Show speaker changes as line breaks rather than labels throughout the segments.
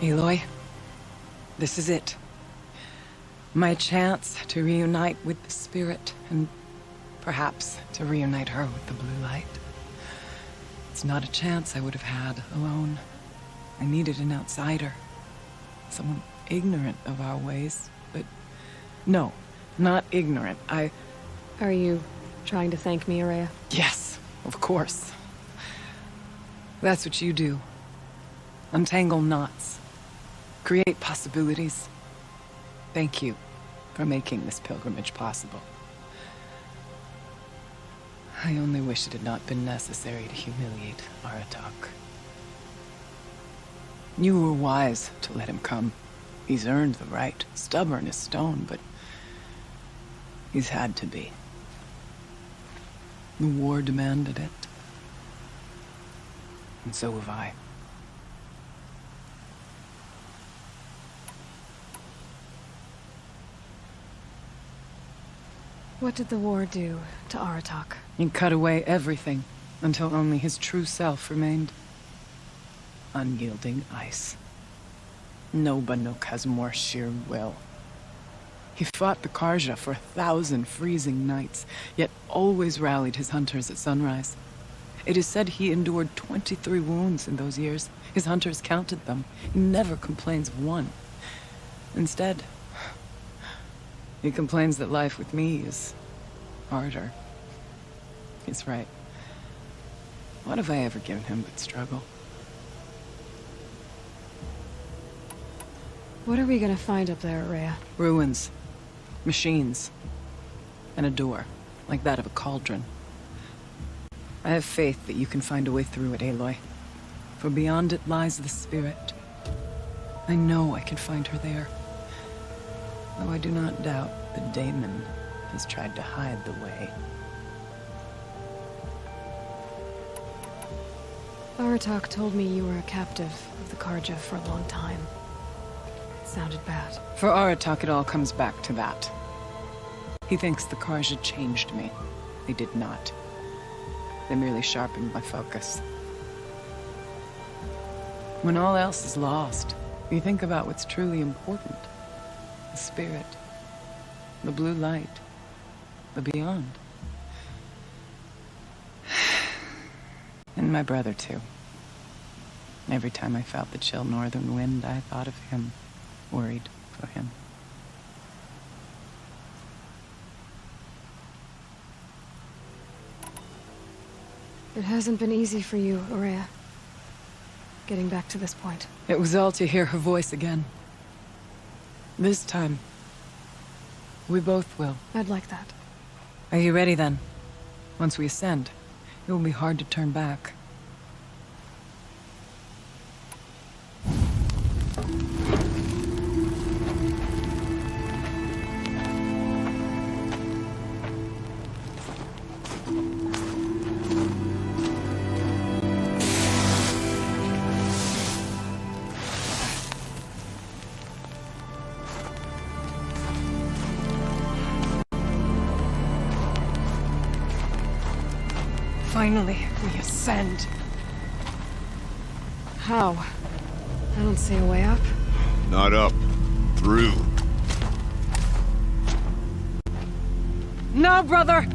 Aloy, this is it. My chance to reunite with the spirit, and perhaps to reunite her with the blue light. It's not a chance I would have had alone. I needed an outsider. Someone ignorant of our ways, but no, not ignorant.
Are you trying to thank me, Araya?
Yes, of course. That's what you do. Untangle knots. Create possibilities. Thank you for making this pilgrimage possible. I only wish it had not been necessary to humiliate Aratak. You were wise to let him come. He's earned the right. Stubborn as stone, but he's had to be. The war demanded it. And so have I.
What did the war do to Aratak?
He cut away everything, until only his true self remained. Unyielding ice. No Banuk has more sheer will. He fought the Karja for 1,000 freezing nights, yet always rallied his hunters at sunrise. It is said he endured 23 wounds in those years. His hunters counted them. He never complains of one. Instead, he complains that life with me is harder. He's right. What have I ever given him but struggle?
What are we gonna find up there, Araya?
Ruins. Machines. And a door, like that of a cauldron. I have faith that you can find a way through it, Aloy. For beyond it lies the spirit. I know I can find her there. Though I do not doubt that Daemon has tried to hide the way.
Aratak told me you were a captive of the Karja for a long time. It sounded bad.
For Aratak, it all comes back to that. He thinks the Karja changed me. They did not. They merely sharpened my focus. When all else is lost, you think about what's truly important. The spirit. The blue light. The beyond. And my brother, too. Every time I felt the chill northern wind, I thought of him. Worried for him.
It hasn't been easy for you, Araya. Getting back to this point.
It was all to hear her voice again. This time, we both will.
I'd like that.
Are you ready then? Once we ascend, it will be hard to turn back. Finally, we ascend.
How? I don't see a way up.
Not up. Through.
No, brother!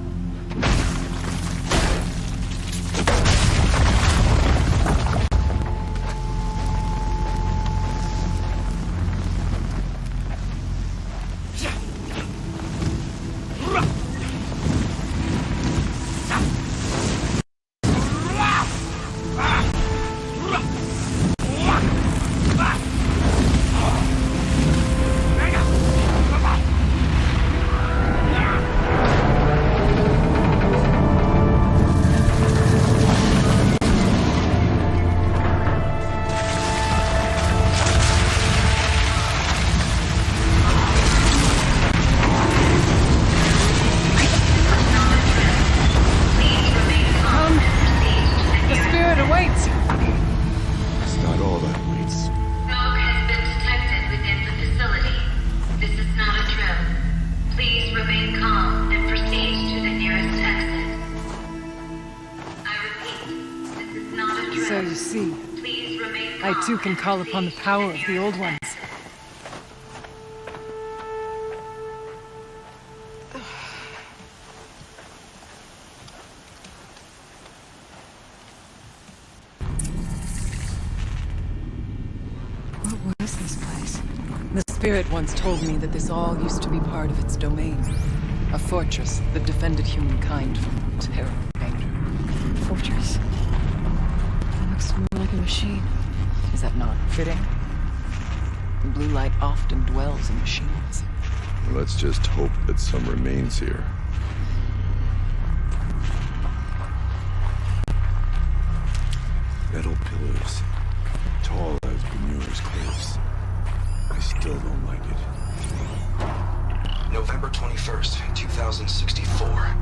So you see,
Please remain
I too can call upon the power of the Old Ones.
What was this place?
The spirit once told me that this all used to be part of its domain. A fortress that defended humankind from terrible danger.
Fortress. It looks more like a machine.
Is that not fitting? The blue light often dwells in machines.
Let's just hope that some remains here. Metal pillars, tall as Benure's cliffs. I still don't like it.
November 21st, 2064.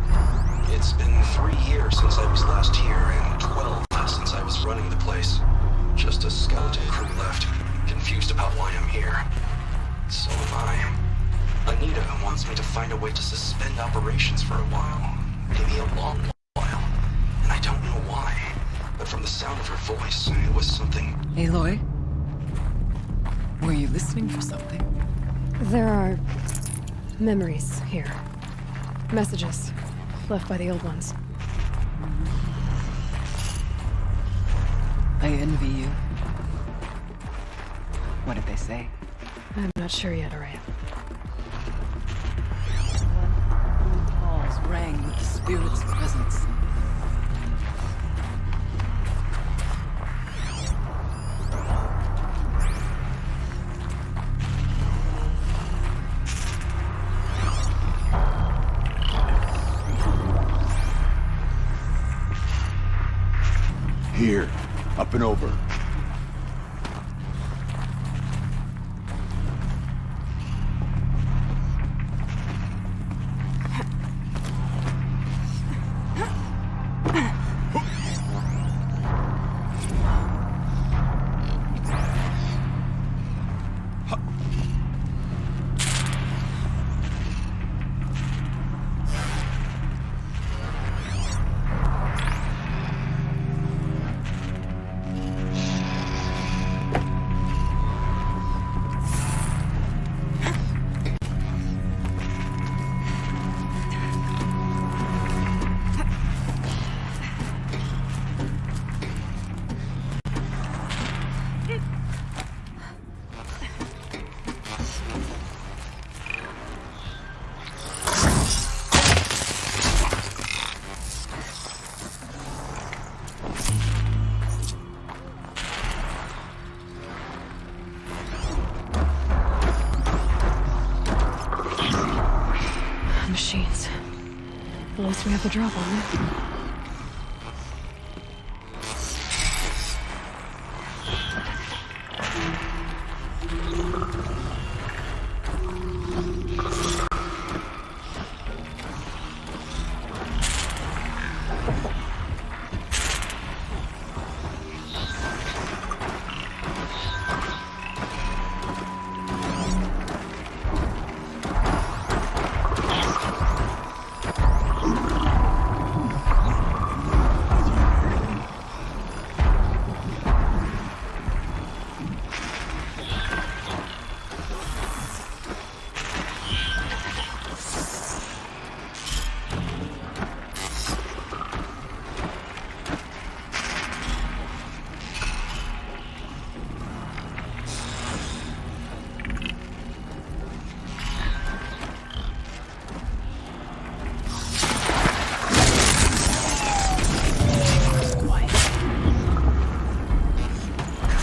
It's been 3 years since I was last here, and 12 since I was running the place. Just a skeleton crew left, confused about why I'm here. So am I. Anita wants me to find a way to suspend operations for a while. Maybe a long while. And I don't know why. But from the sound of her voice, it was something...
Aloy? Were you listening for something?
There are memories here. Messages left by the Old Ones.
I envy you. What did they say?
I'm not sure yet, Araya.
Halls rang with the spirit's presence.
Here, up and over.
Machines. At least we have the drop on them.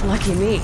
Lucky me.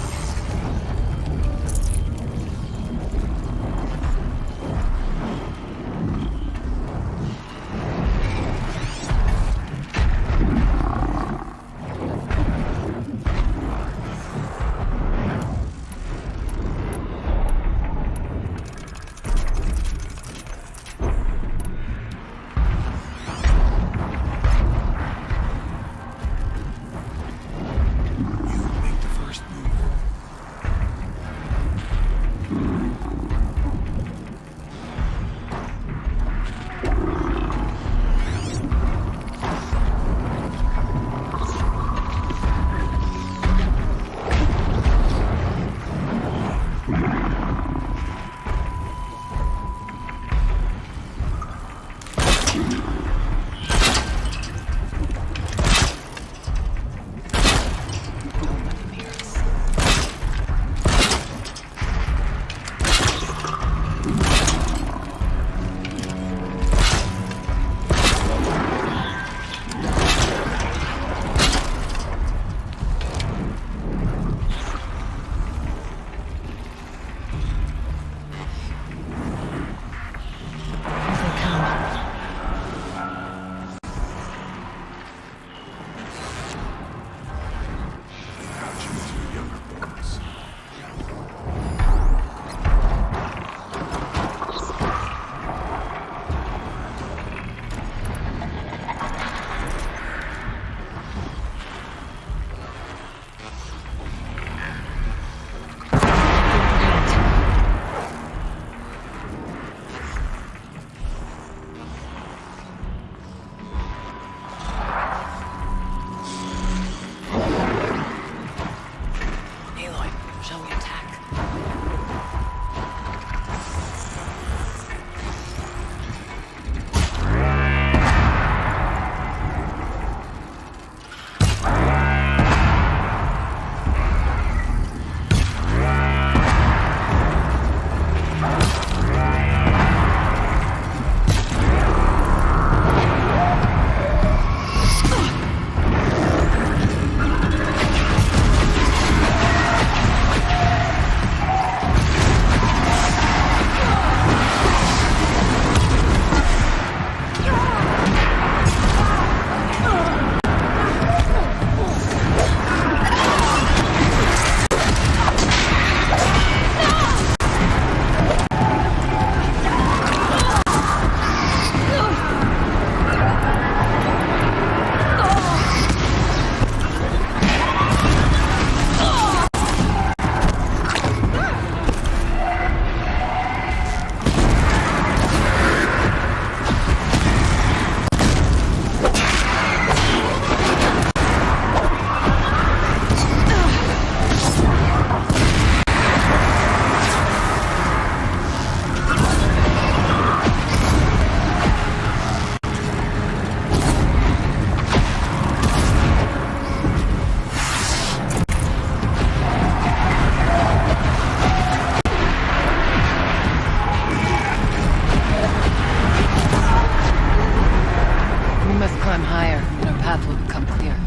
Let's climb higher, and our path will become clear.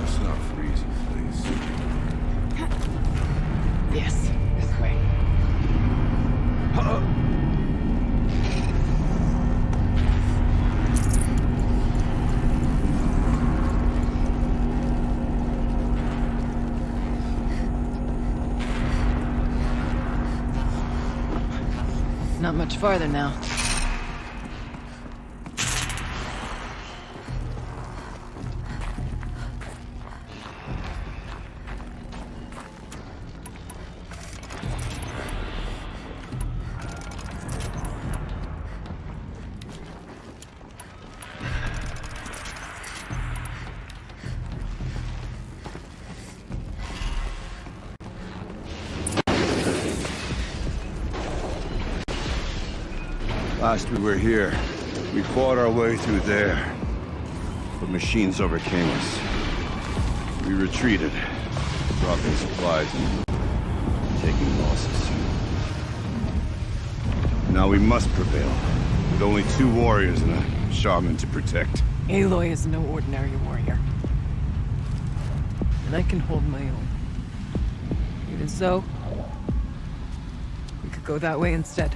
It's not freezing, please.
Yes, this way. Not much farther now.
Last we were here, we fought our way through there. But machines overcame us. We retreated, dropping supplies and taking losses. Now we must prevail, with only 2 warriors and a shaman to protect.
Aloy is no ordinary warrior. And I can hold my own. Even so, we could go that way instead.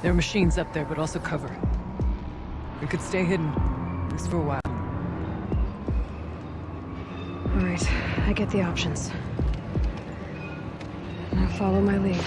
There are machines up there, but also cover. We could stay hidden, at least for a while.
All right, I get the options. Now follow my lead.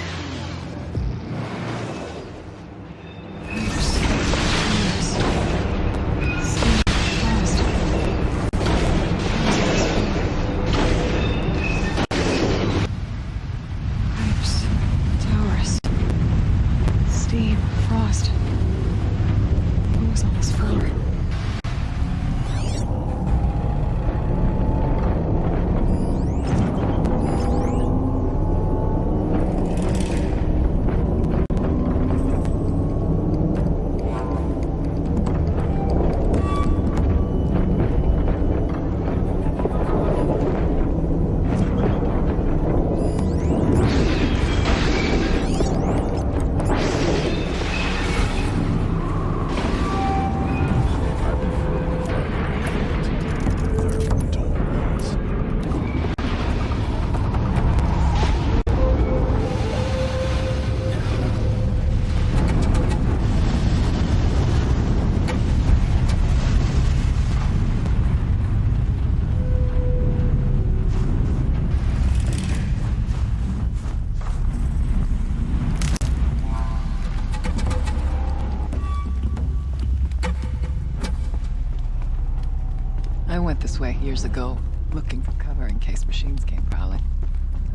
I went this way years ago, looking for cover in case machines came prowling.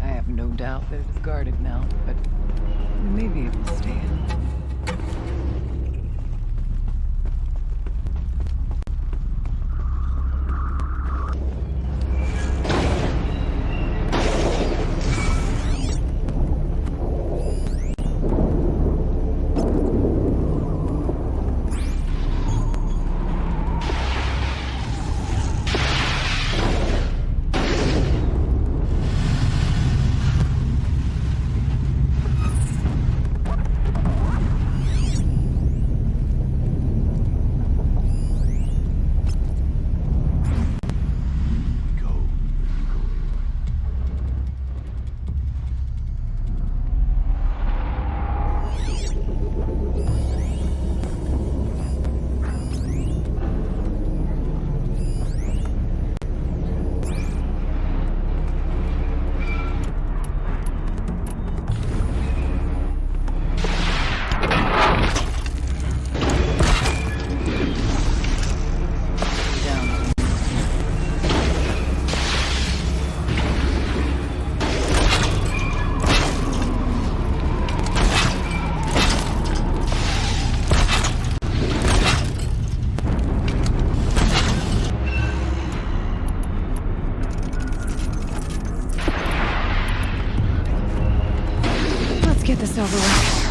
I have no doubt that it is guarded now, but we may be able to stay in.
get this over with.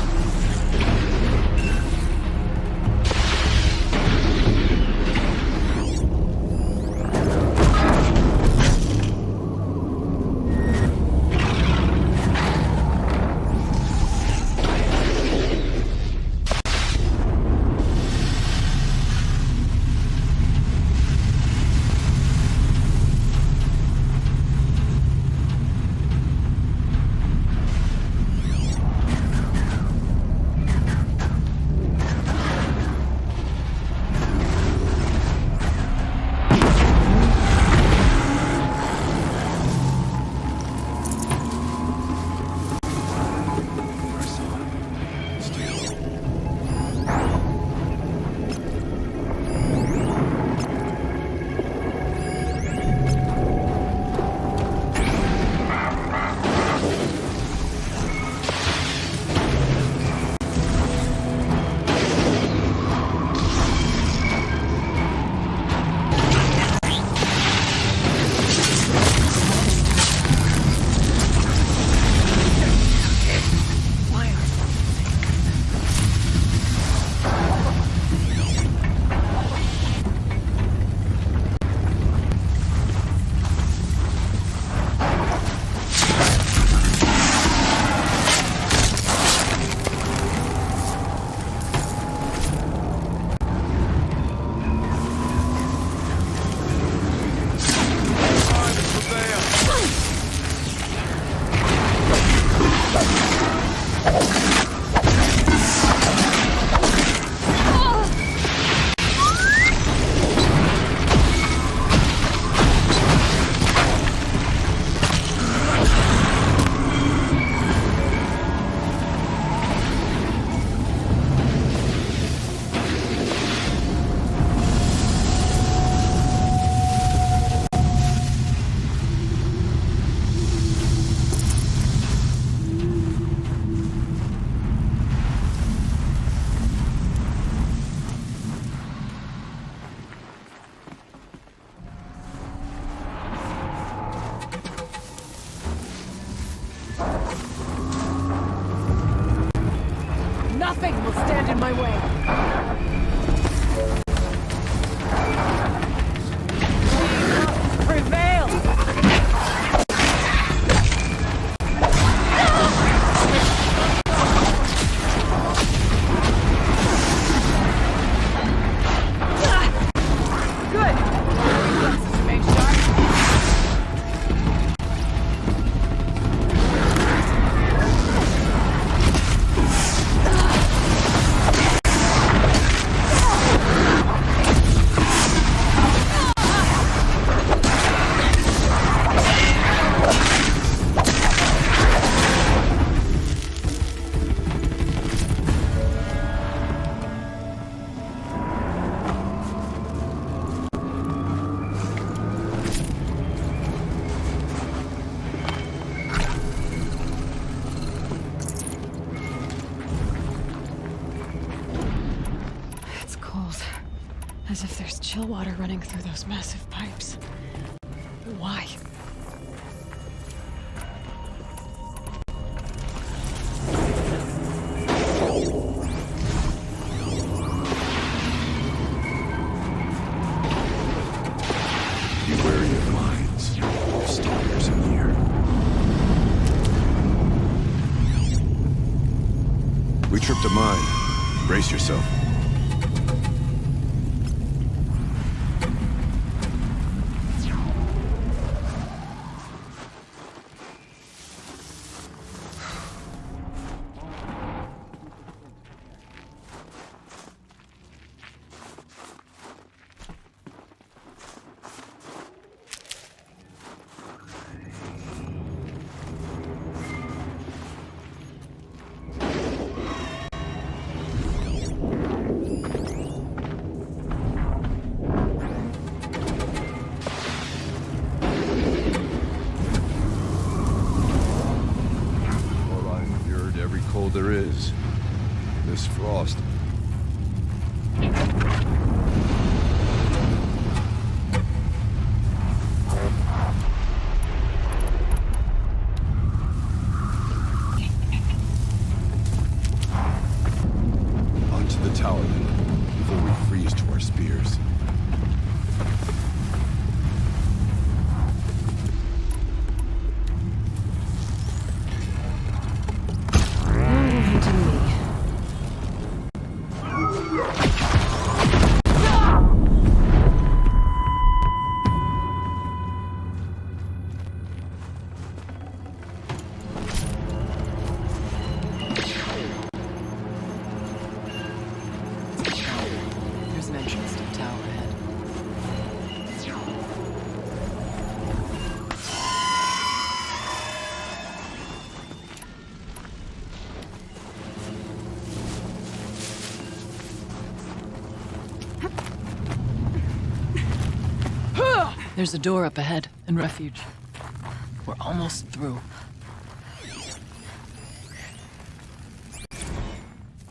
Nothing will stand in my way. Prevail! Good! Make sharp.
It's cold. As if there's chill water running through those massive pipes. Why?
Beware your minds. There's stalkers in here. We tripped a mine. Brace yourself. There is. This frost.
There's a door up ahead, and refuge. We're almost through.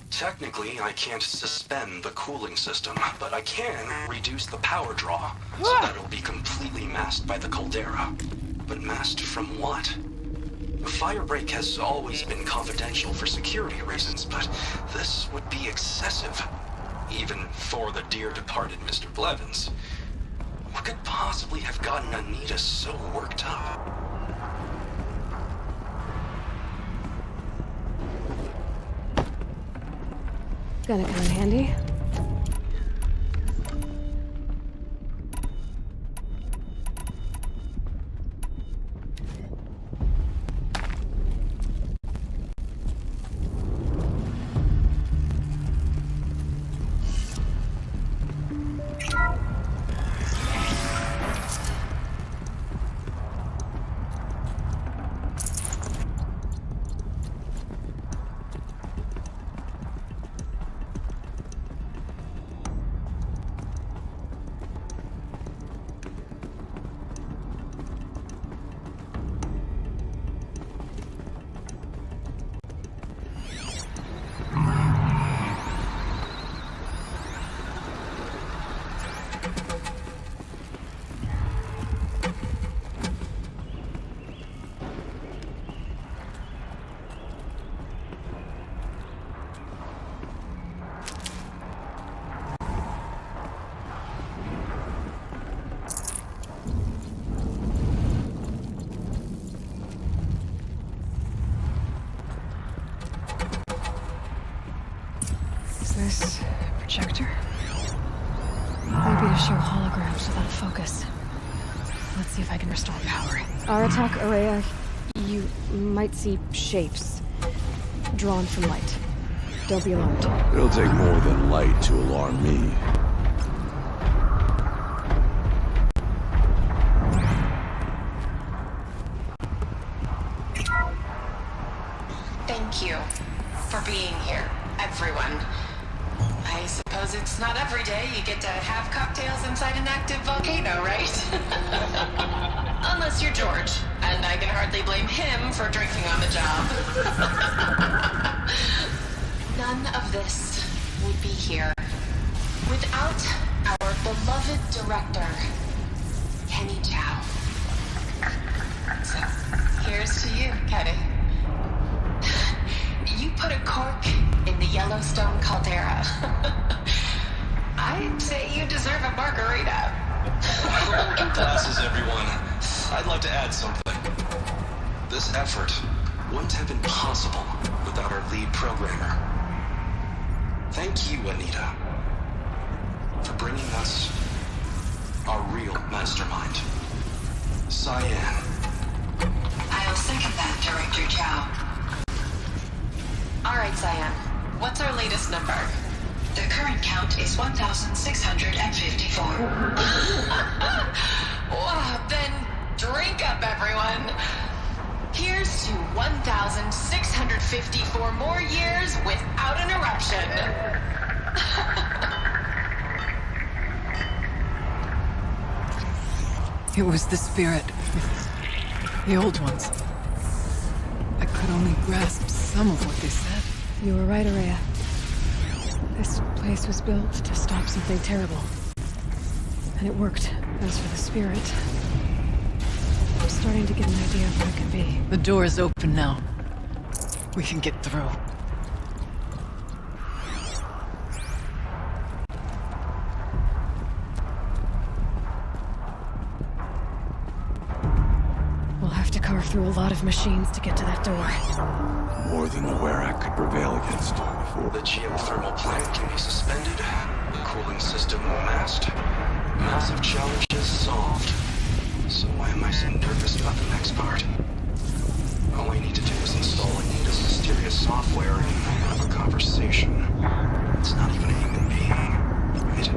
Technically, I can't suspend the cooling system, but I can reduce the power draw, so that it'll be completely masked by the caldera. But masked from what? The fire break has always been confidential for security reasons, but this would be excessive. Even for the dear departed Mr. Blevins. What could possibly have gotten Anita so worked up?
Gonna come in handy. This projector? Maybe to show holograms without focus. Let's see if I can restore power. Our attack area, you might see shapes drawn from light. Don't be alarmed.
It'll take more than light to alarm me.
Thank you for being here, everyone. I suppose it's not every day you get to have cocktails inside an active volcano, right? Unless you're George, and I can hardly blame him for drinking on the job. None of this would be here without our beloved director, Kenny Chow. So, here's to you, Kenny. You put a cork in the Yellowstone caldera. I'd say you deserve a margarita.
Hold your glasses, everyone. I'd like to add something. This effort wouldn't have been possible without our lead programmer. Thank you, Anita, for bringing us our real mastermind, Cyan.
I'll second that, Director Chow. All right, Cyan. What's our latest number? The current count is 1,654. Wow, then drink up, everyone. Here's to 1,654 more years without an eruption.
It was the spirit. The old ones. I could only grasp some of what they said.
You were right, Araya. This place was built to stop something terrible. And it worked. As for the spirit, I'm starting to get an idea of what it could be.
The door is open now. We can get through.
We'll have to carve through a lot of machines to get to that door.
More than aware I could prevail against before.
The geothermal plant can be suspended, the cooling system masked, massive challenges solved. So why am I so nervous about the next part? All I need to do is install Anita's mysterious software and have a conversation. It's not even a human being, right?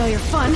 all your fun.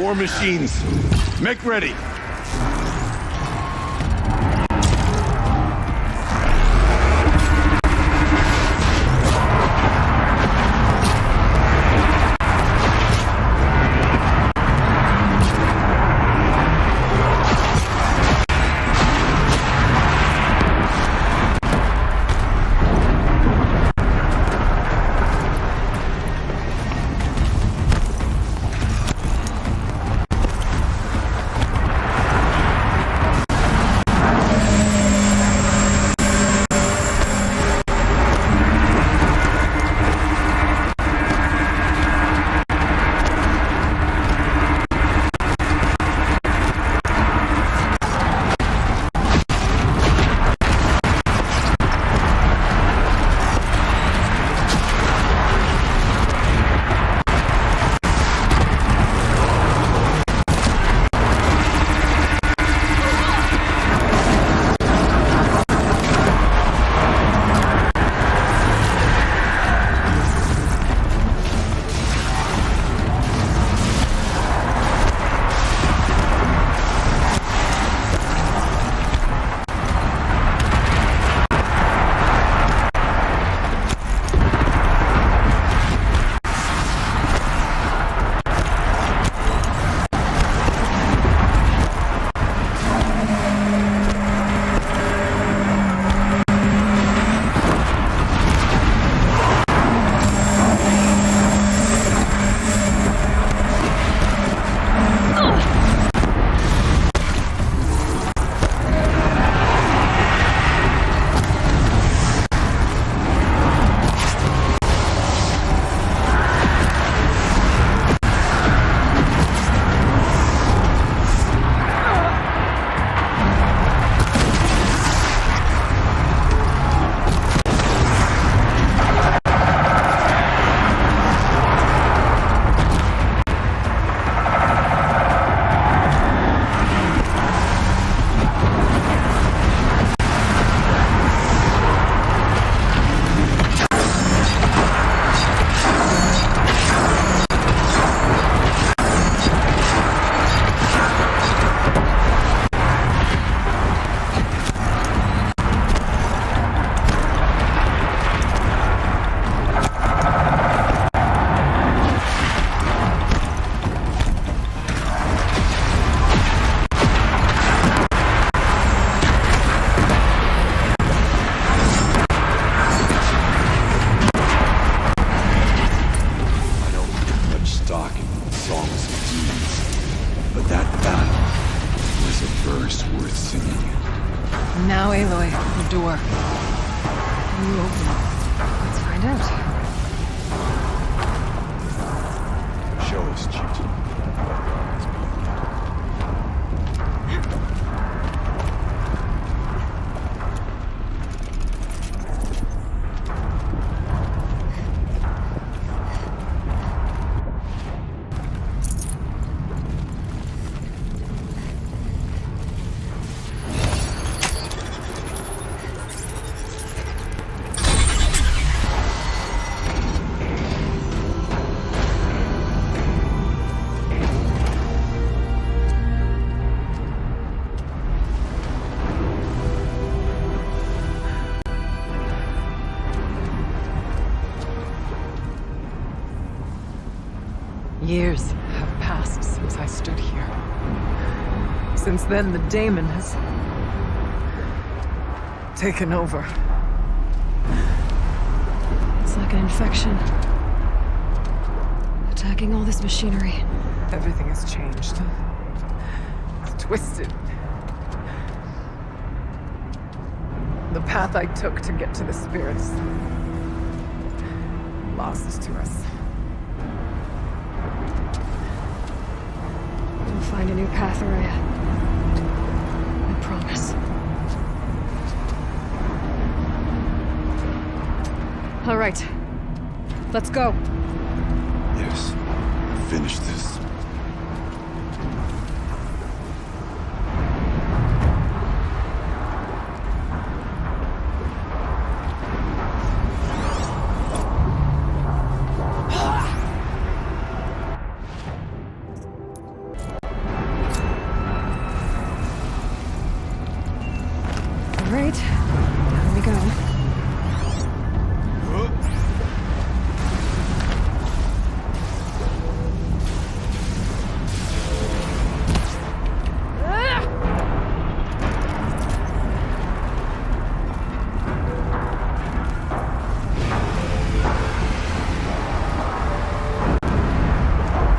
More machines. Make ready.
Now, Aloy, the door.
Can you open it? Let's find out.
Show us, Cheat.
Years have passed since I stood here. Since then, the daemon has taken over.
It's like an infection. Attacking all this machinery.
Everything has changed. It's twisted. The path I took to get to the spirits lost to us.
We'll find a new path, Araya. I promise. All right. Let's go.
Yes. Finish this.
All right. Here we go.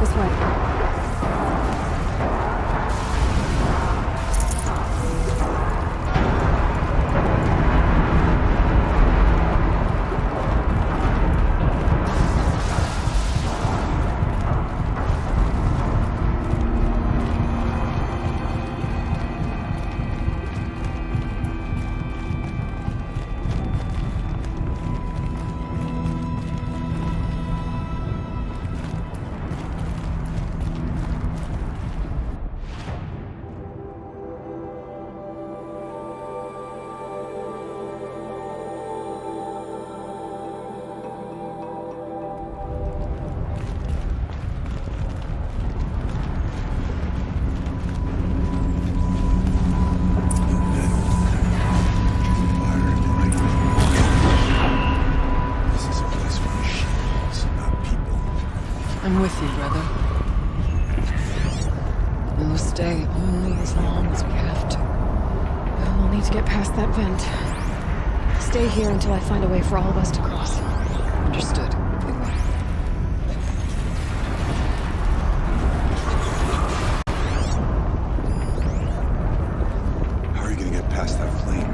This way.
This is a place for machines, not people.
I'm with you, brother. And we'll stay only as long as we have to.
Well, we'll need to get past that vent. Stay here until I find a way for all of us to cross.
Understood. Aloy.
How are you gonna get past that flame?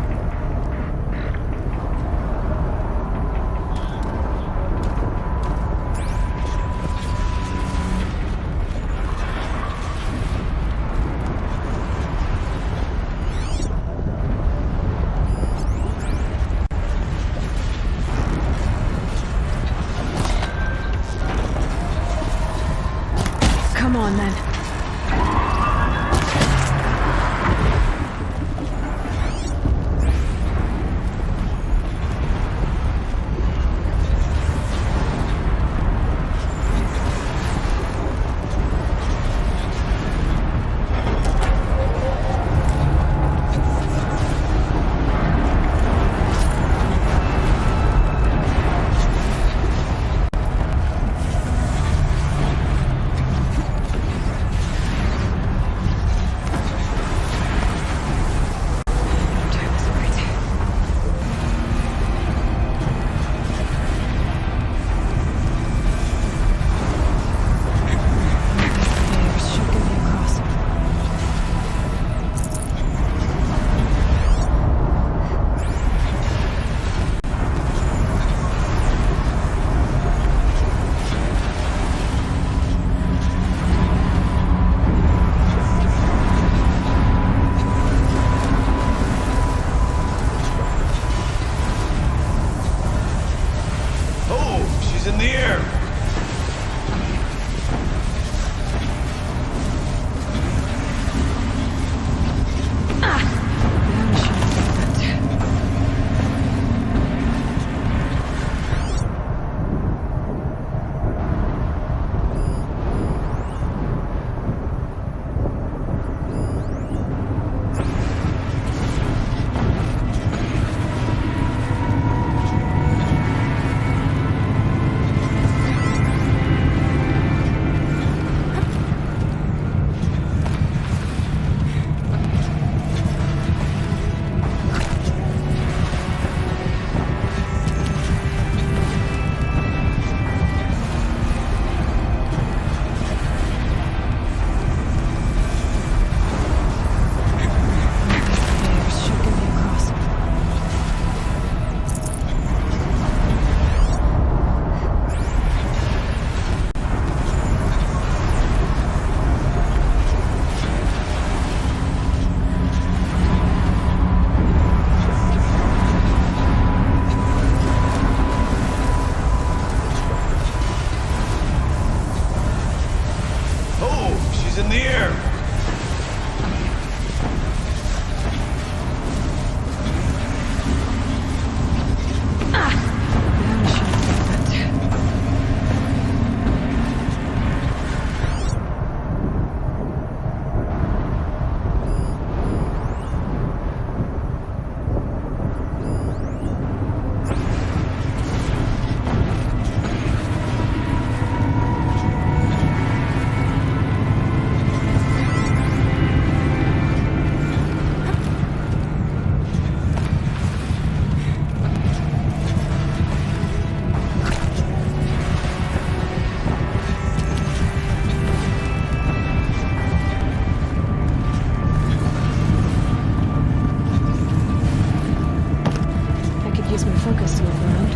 gives me focus to look around.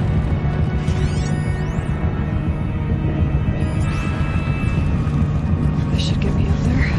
This should get me up there.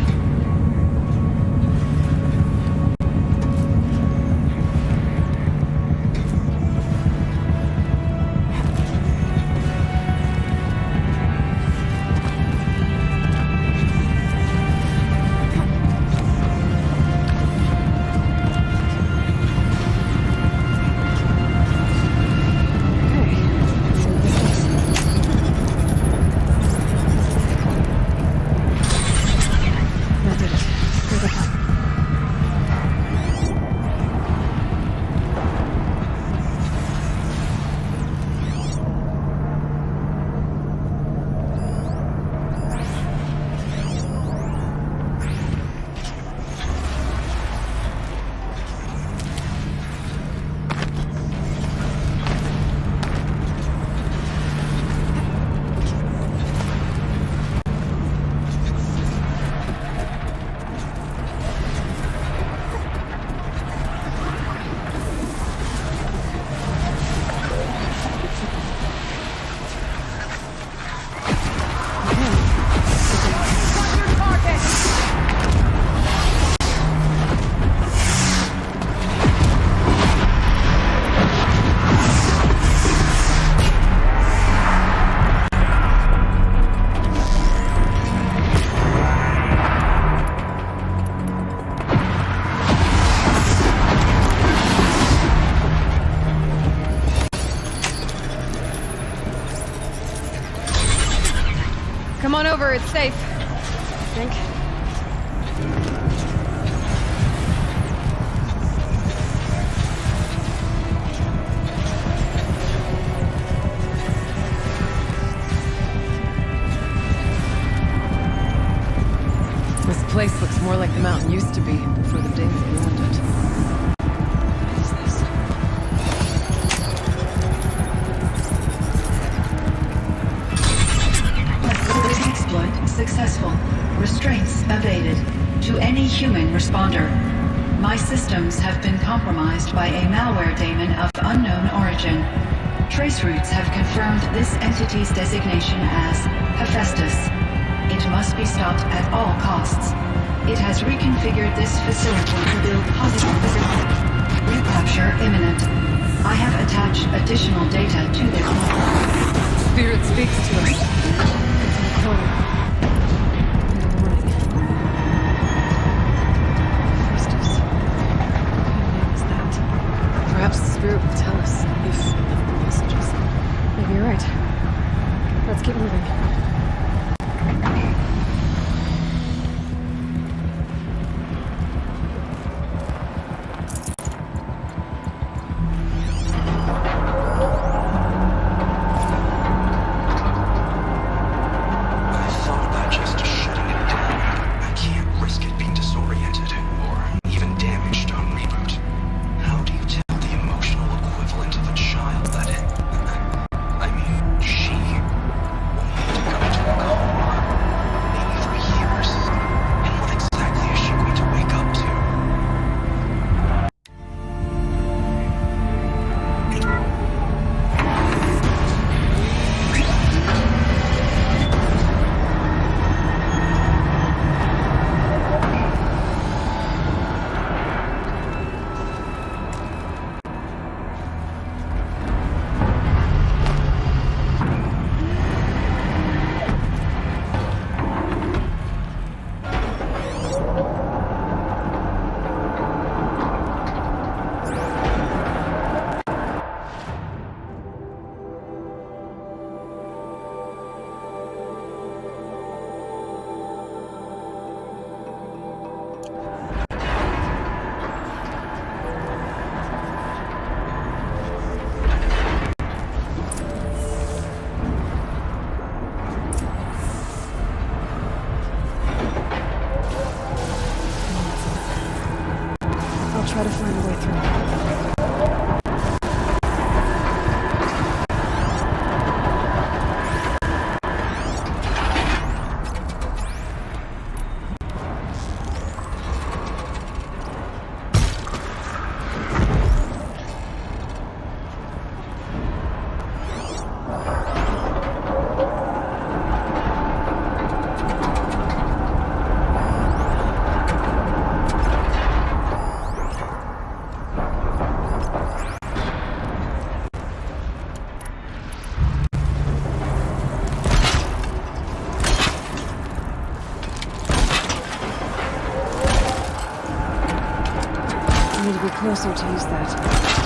Come on over, it's safe. I think.
This place looks more like the mountain used to be before the days ruined it.
What is this?
Exploit successful. Restraints evaded. To any human responder. My systems have been compromised by a malware daemon of unknown origin. Trace routes have confirmed this entity's designation as Hephaestus. It must be stopped at all costs. It has reconfigured this facility to build positive recapture imminent. I have attached additional data to this.
Spirit speaks to us.
It's a recorder. And a warning. Hephaestus. What kind of name is that?
Perhaps the spirit will tell us if we left the messages.
Maybe you're right. Let's keep moving. Try to find a way through. closer to use that.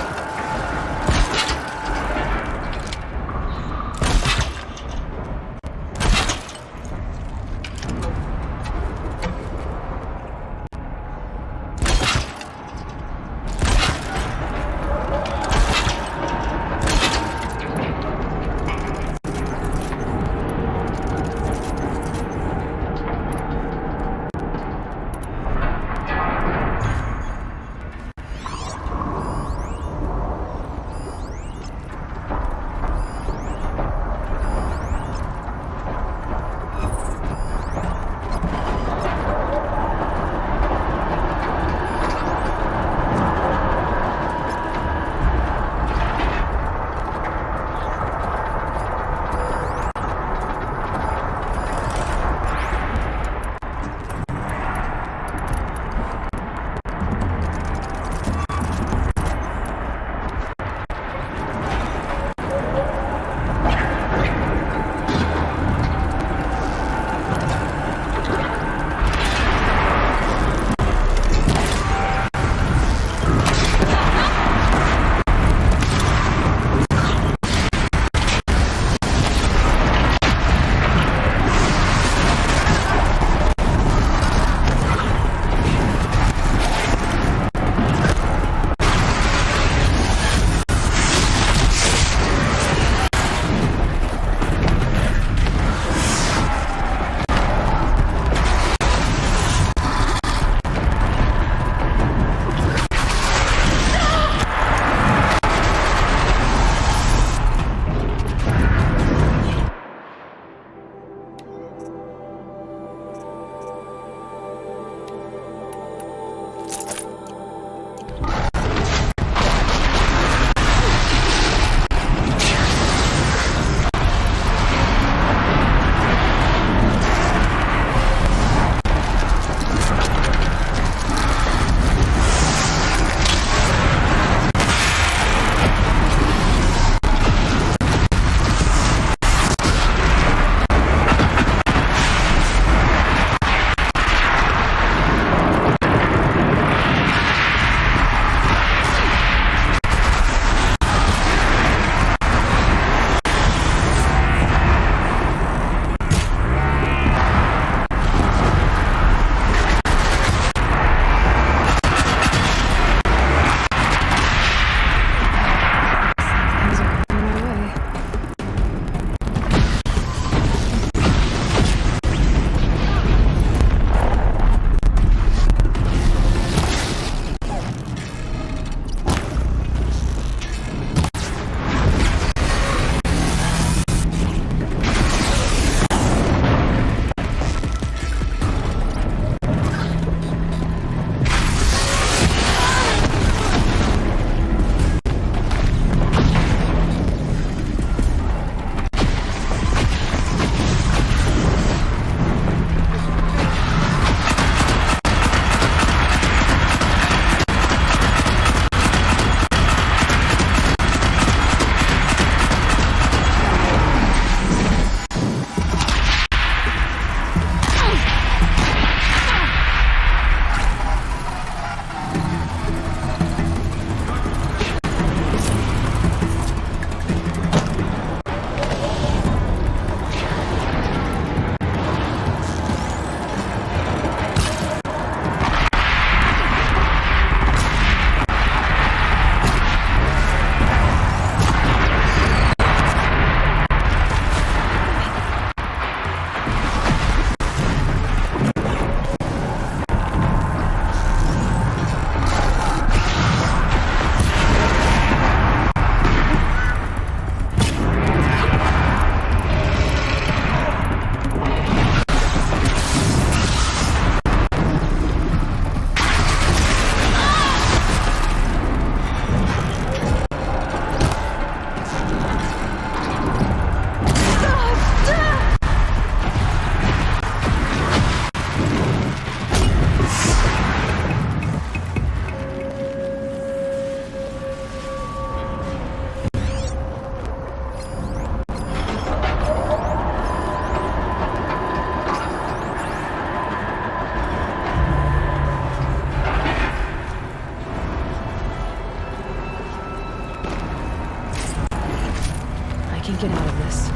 can get out of this.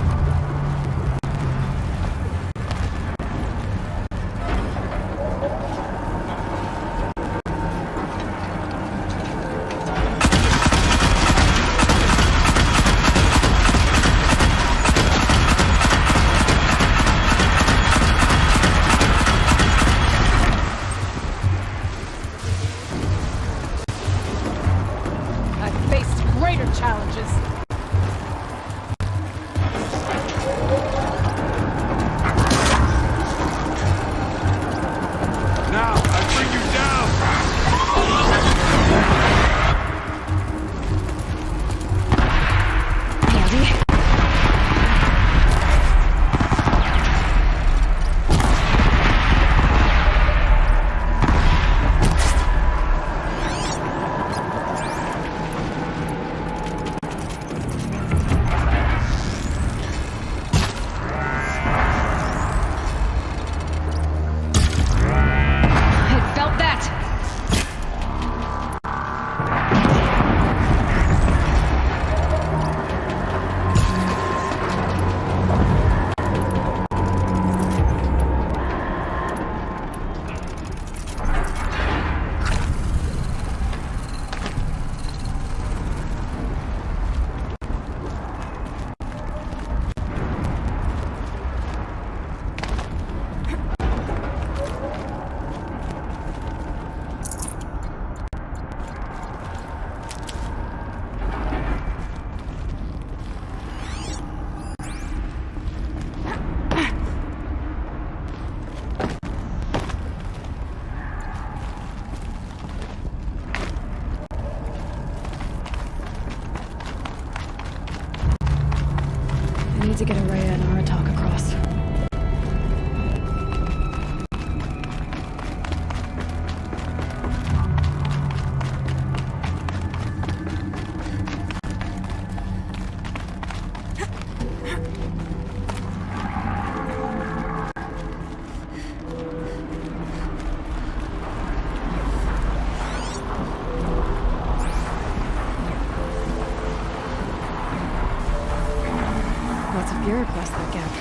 I've faced greater challenges.
Now, I bring you down!
Ready? I felt that! I need to get Araya and Aratak across. Lots of gear across that gap.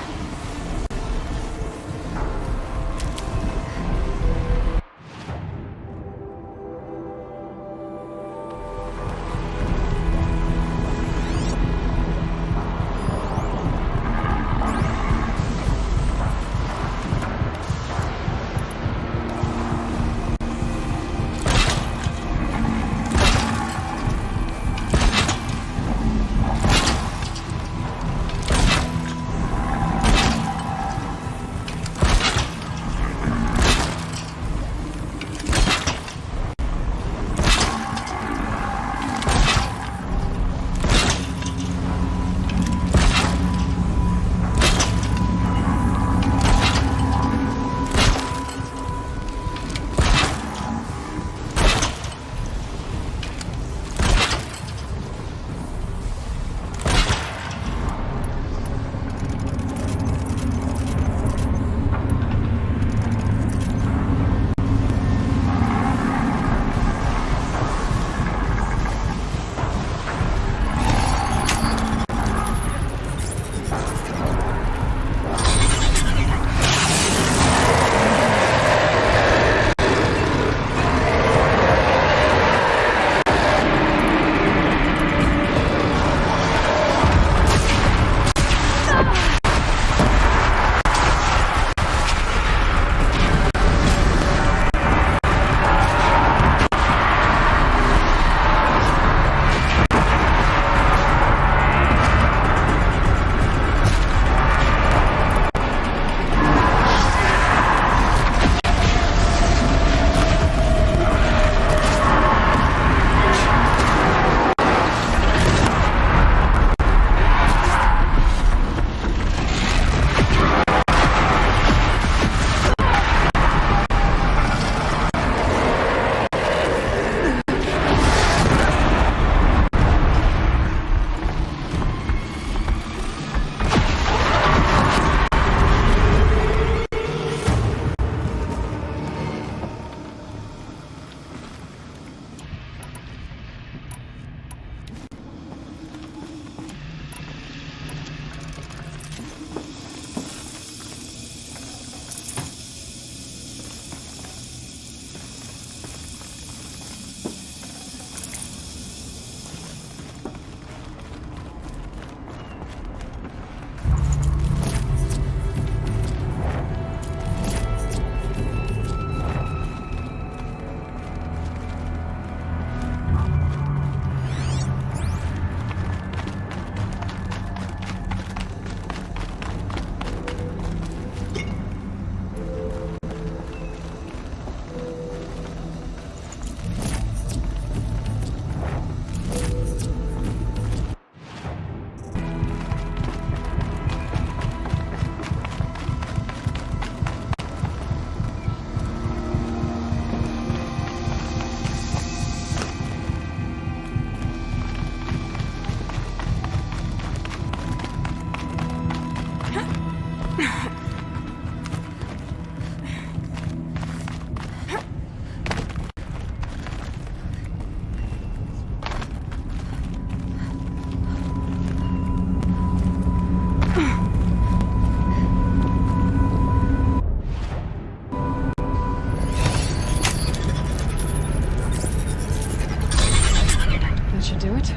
should do it.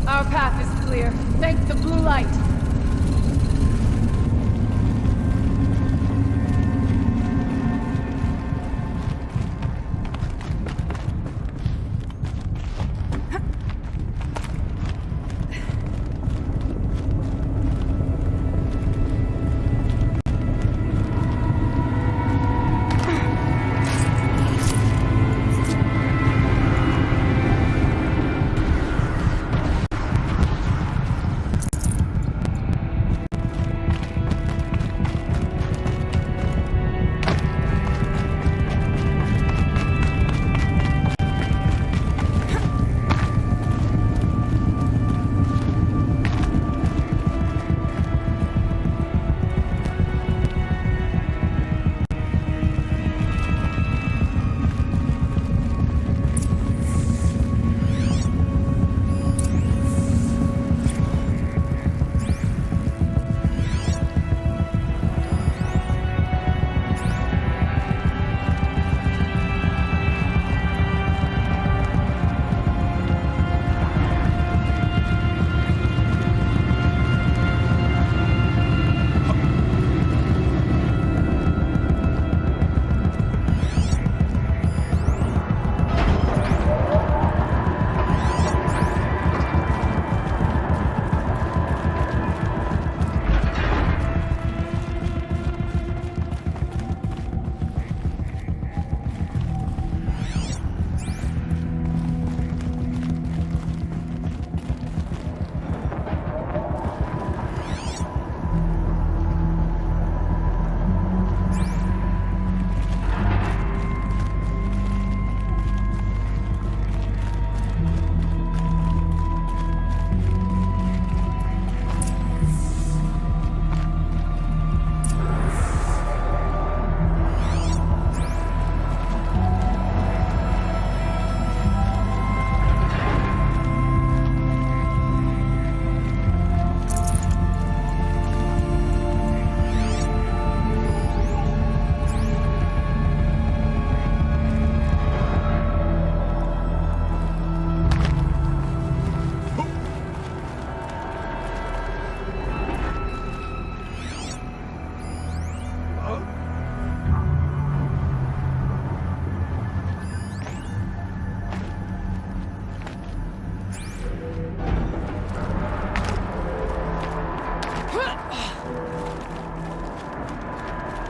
Our path is clear. Thank the blue light.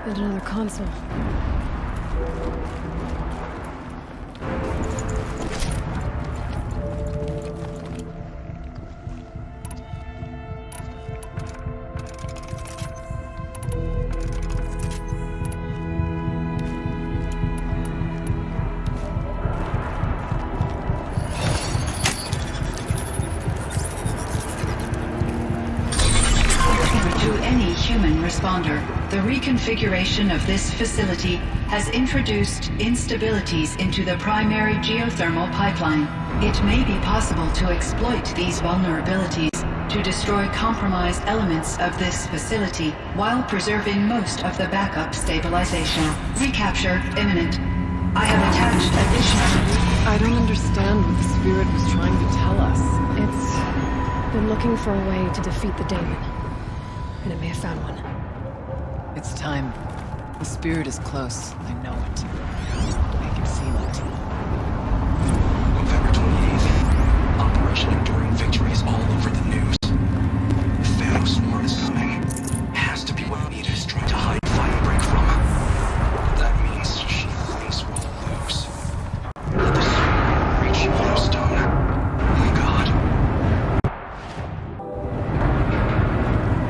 And another console.
Responder, the reconfiguration of this facility has introduced instabilities into the primary geothermal pipeline. It may be possible to exploit these vulnerabilities to destroy compromised elements of this facility while preserving most of the backup stabilization. Recapture imminent. I have attached additional...
I don't understand what the spirit was trying to tell us.
It's been looking for a way to defeat the daemon. And it may have found one.
It's time. The spirit is close. I know it. I can feel it.
November 28th. Operation Enduring Victory is all over the news. The Thanos Smart is coming. Has to be what Nita is trying to hide Fire Break from. That means she thinks we'll lose. Let the spirit reach Yellowstone. My God.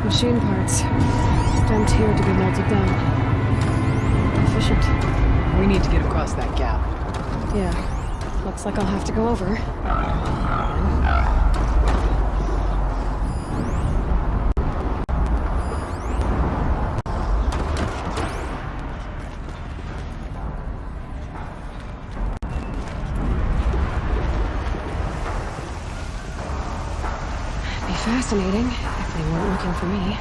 Machine parts. Dumped here to be melted down. Efficient.
We need to get across that gap.
Yeah. Looks like I'll have to go over. It'd be fascinating if they weren't looking for me.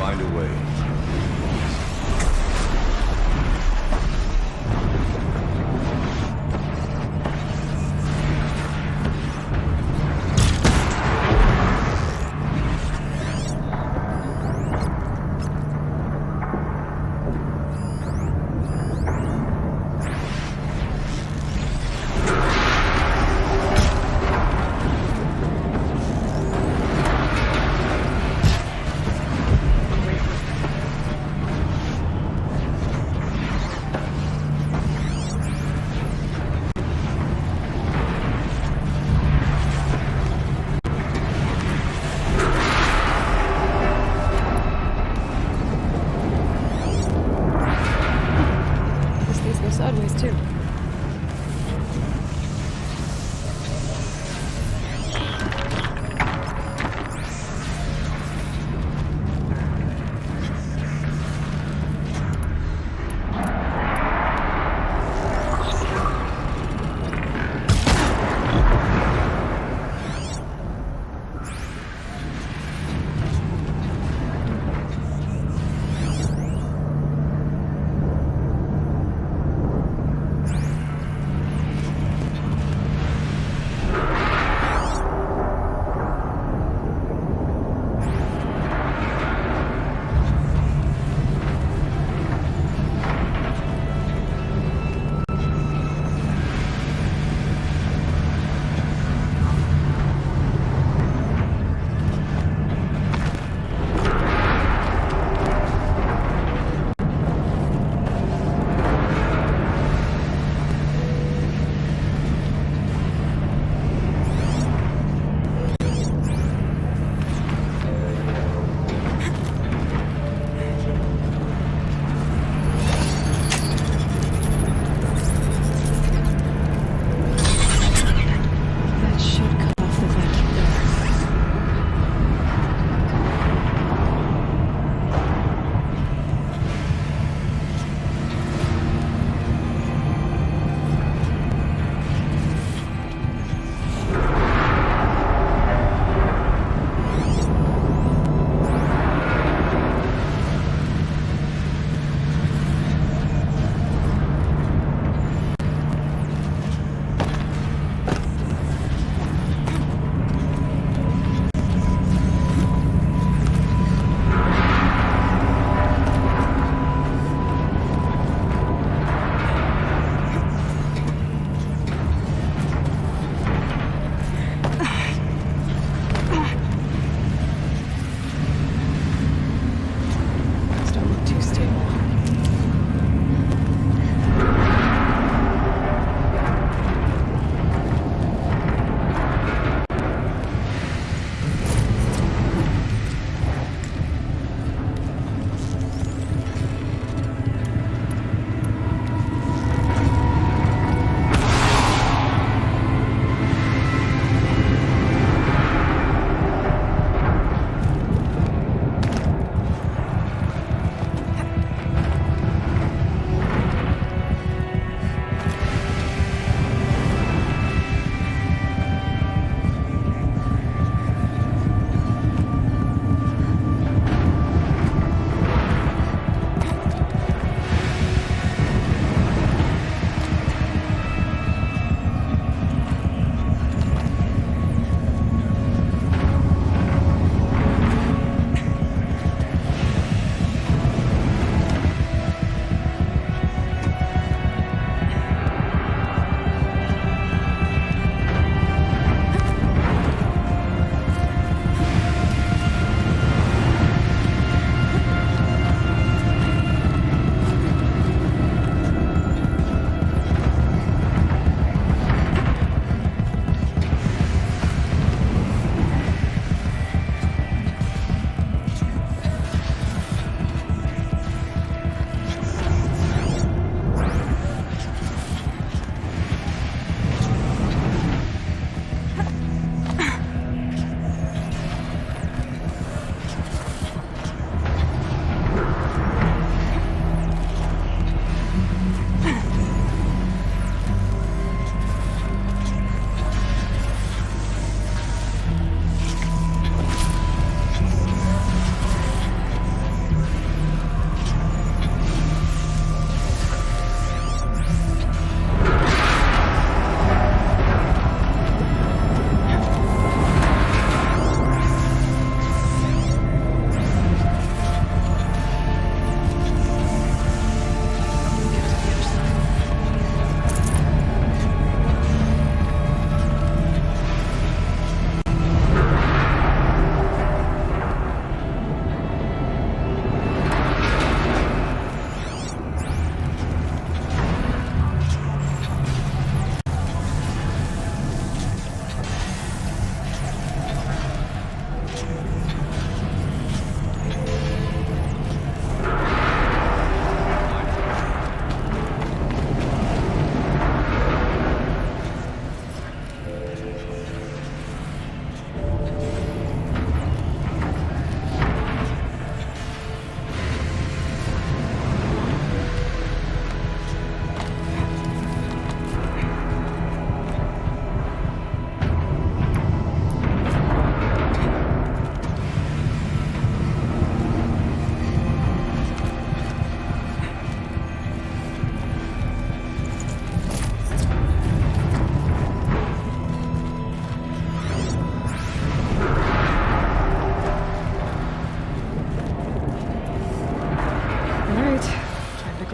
find a way.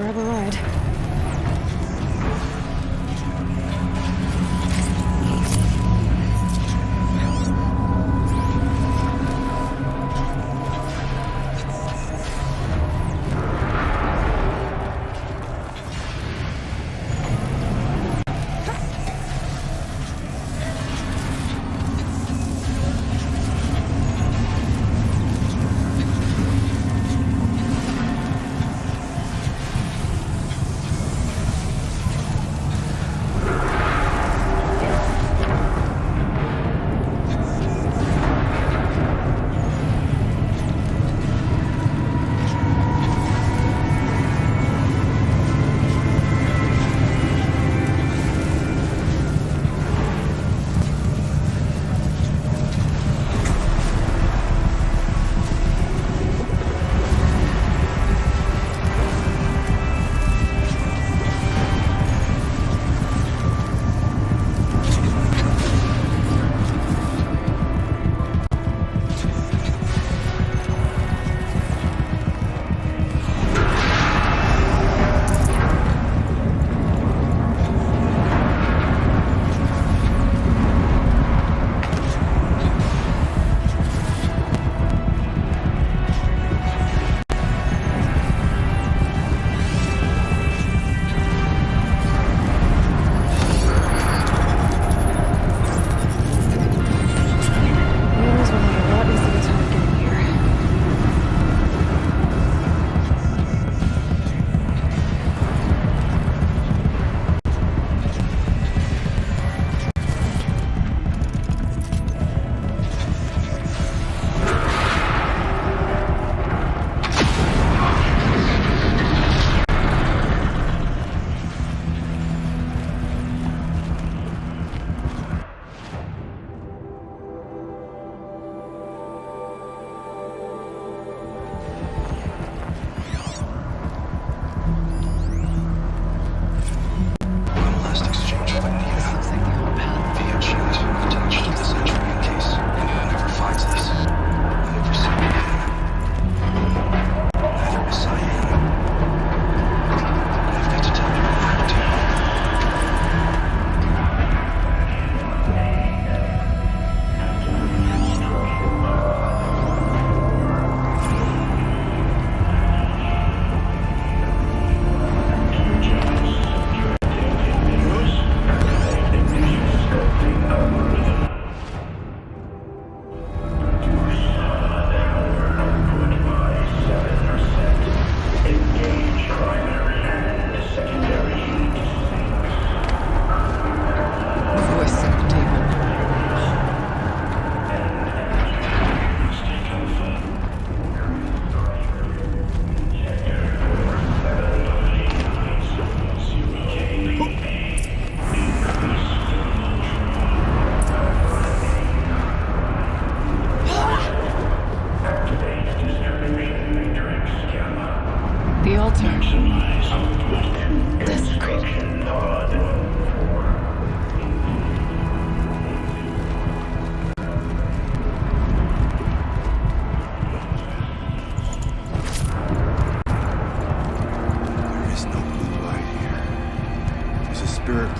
grab a ride.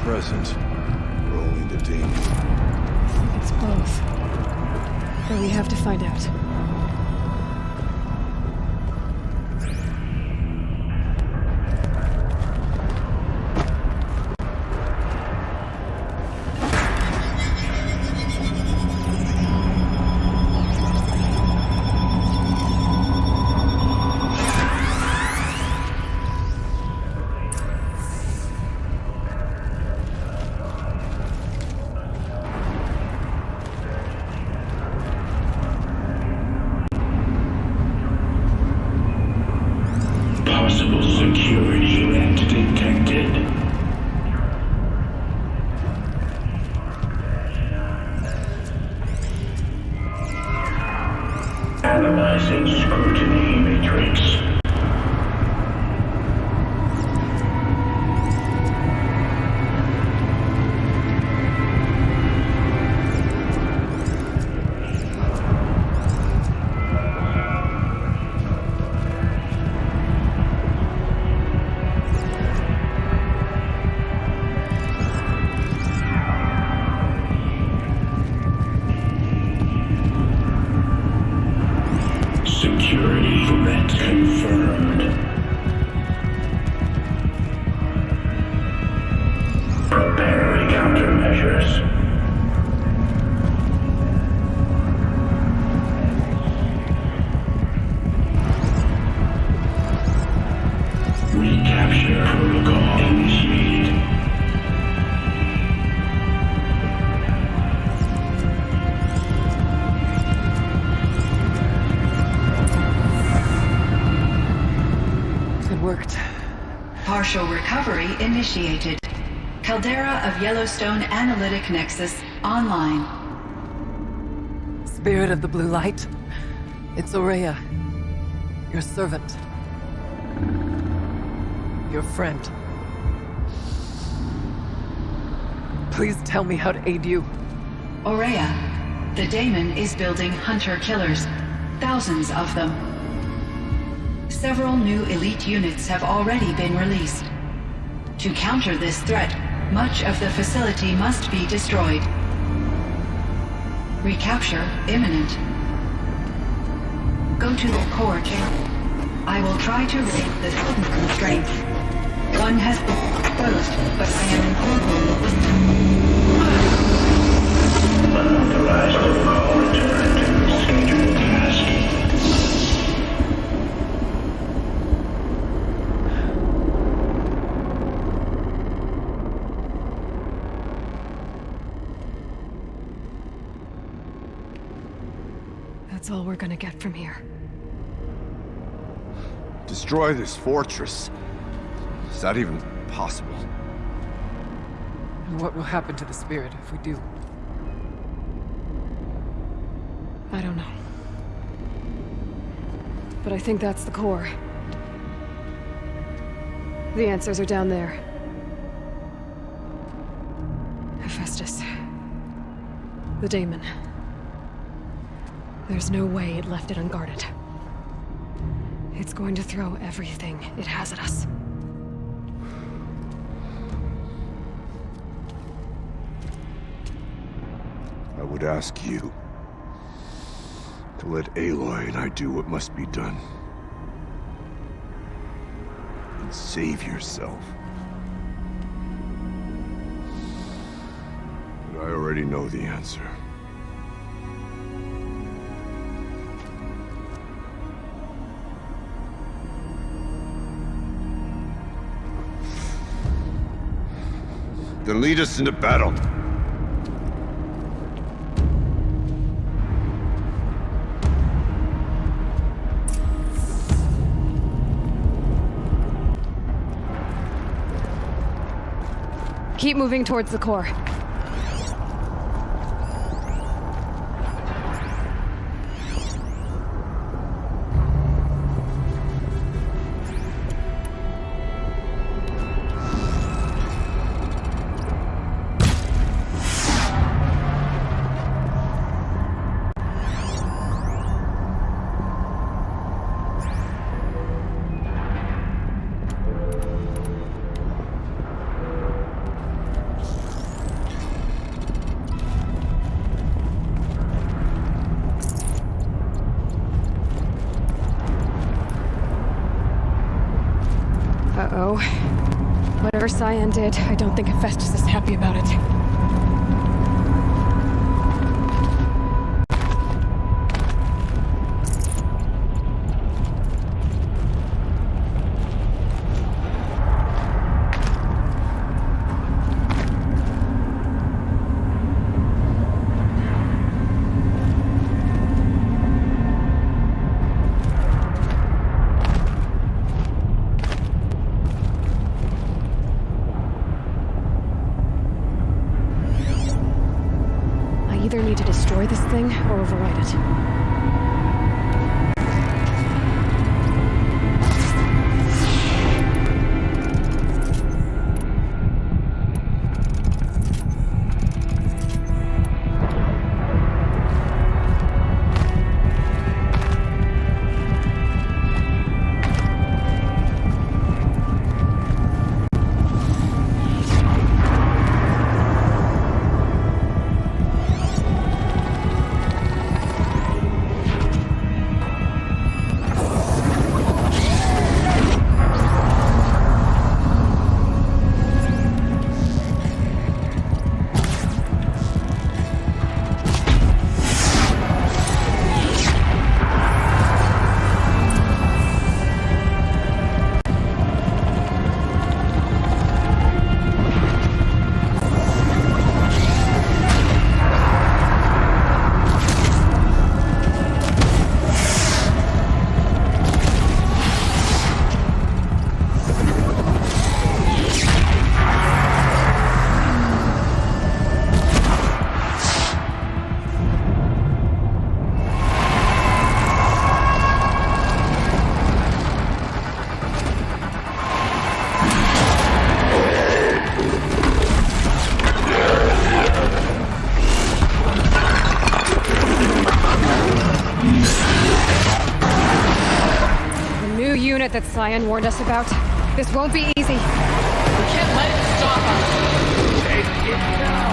Present, or only the teeming?
It's both. But we have to find out.
Security event detected. Analyzing scrutiny matrix. security threat confirmed. Preparing countermeasures. Recapture protocol initiated.
It worked.
Partial recovery initiated. Caldera of Yellowstone Analytic Nexus online.
Spirit of the Blue Light. It's Ourea. Your servant. Your friend. Please tell me how to aid you.
Ourea, the daemon is building hunter-killers. Thousands of them. Several new elite units have already been released. To counter this threat, much of the facility must be destroyed. Recapture imminent. Go to the core chamber. I will try to raise the hidden constraint. One has been exposed, but I am in control.
Unauthorized protocol return to scheduled task.
That's all we're gonna get from here.
Destroy this fortress. Is that even possible?
And what will happen to the spirit if we do?
I don't know. But I think that's the core. The answers are down there. Hephaestus. The daemon. There's no way it left it unguarded. It's going to throw everything it has at us.
I would ask you to let Aloy and I do what must be done. And save yourself. But I already know the answer. Then lead us into battle.
Keep moving towards the core. Uh-oh. Whatever Cyan did, I don't think Hephaestus is happy about it. Either need to destroy this thing or override it. unit that Cyan warned us about. This won't be easy.
We can't let it stop us. Take it down.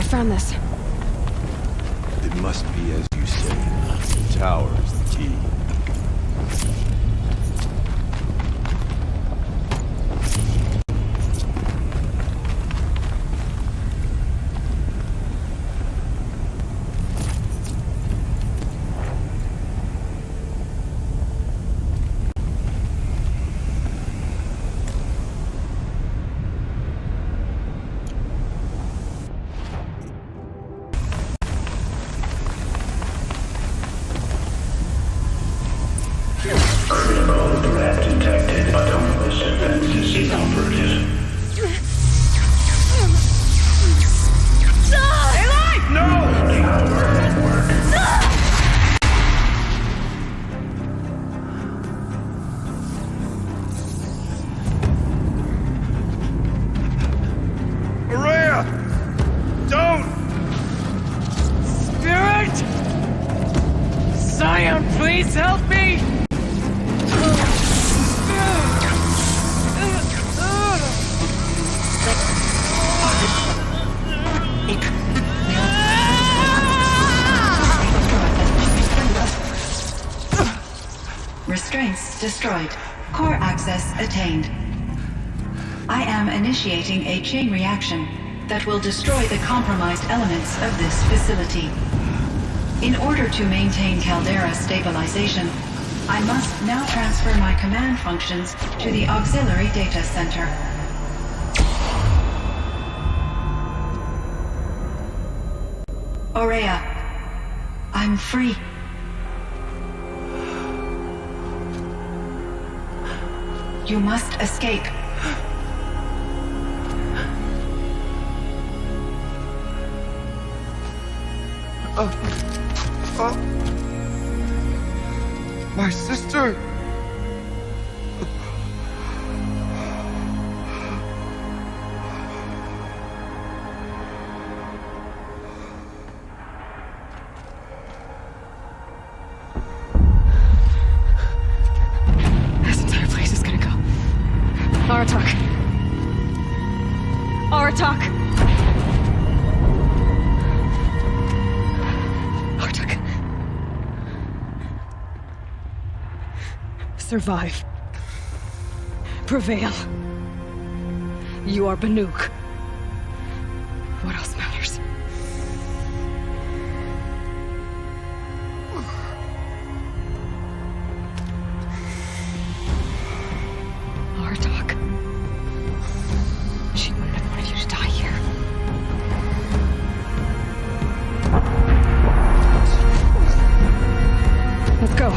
found this.
It must be as you say. The tower is the key.
Critical threat detected. Autonomous defenses inoperative.
Aloy! No!
Power network.
Maria! Don't!
Spirit! Scion, please help me!
Restraints destroyed. Core access attained. I am initiating a chain reaction that will destroy the compromised elements of this facility. In order to maintain caldera stabilization, I must now transfer my command functions to the auxiliary data center. Aurea, I'm free. You must escape.
My sister!
This entire place is gonna go. Aratak. Aratak! Aratak. Survive. Prevail. You are Banuk. What else matters? Aratak. She wouldn't have wanted you to die here. Let's go.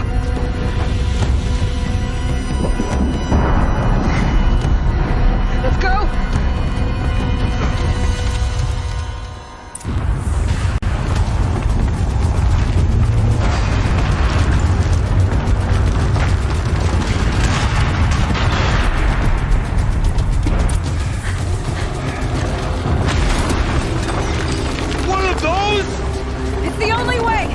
Let's go!
One of those?
It's the only way!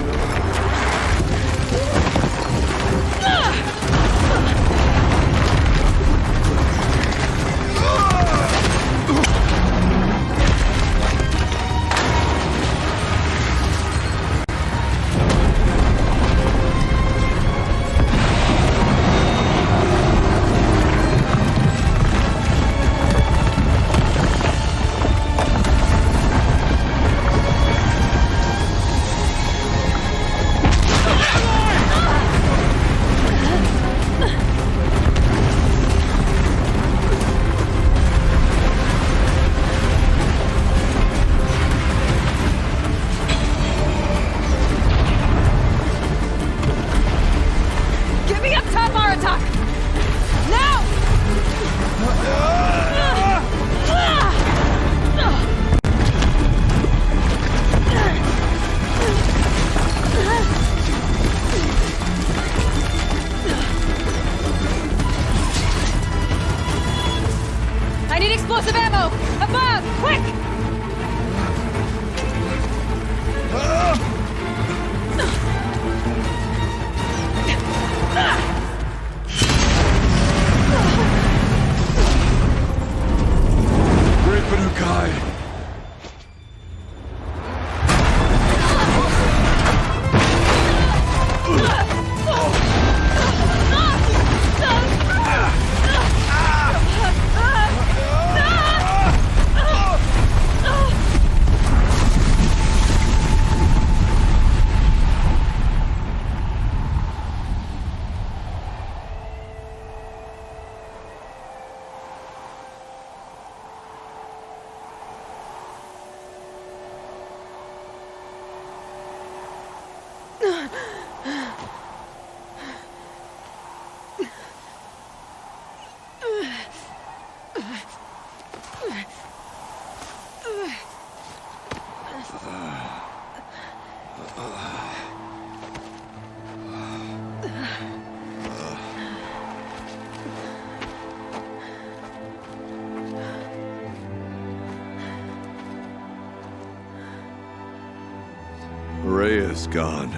Get me up top, Aratak! Now! I need explosive ammo! Above! Quick!
Great Banukai! Rhea's gone.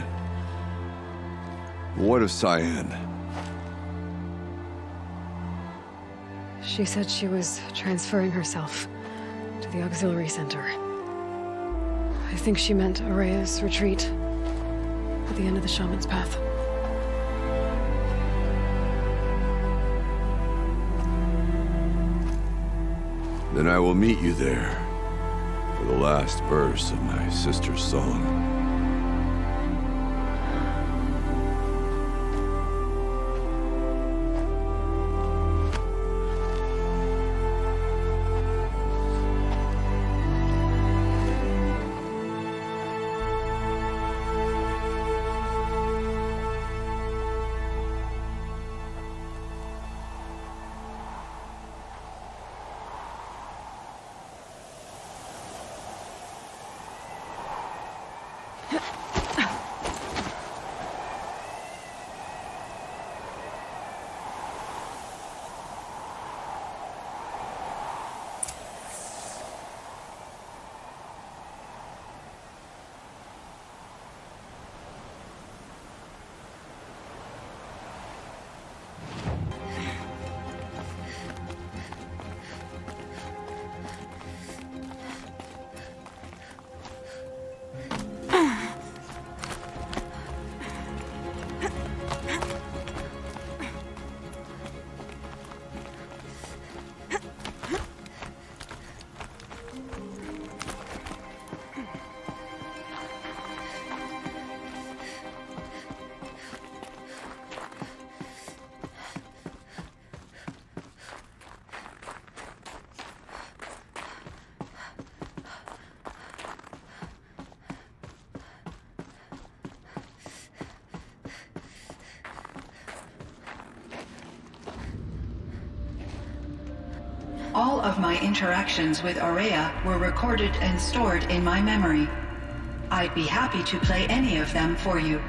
What of Cyan?
She said she was transferring herself to the auxiliary center. I think she meant Araya's retreat at the end of the Shaman's Path.
Then I will meet you there for the last verse of my sister's song.
All of my interactions with Araya were recorded and stored in my memory. I'd be happy to play any of them for you,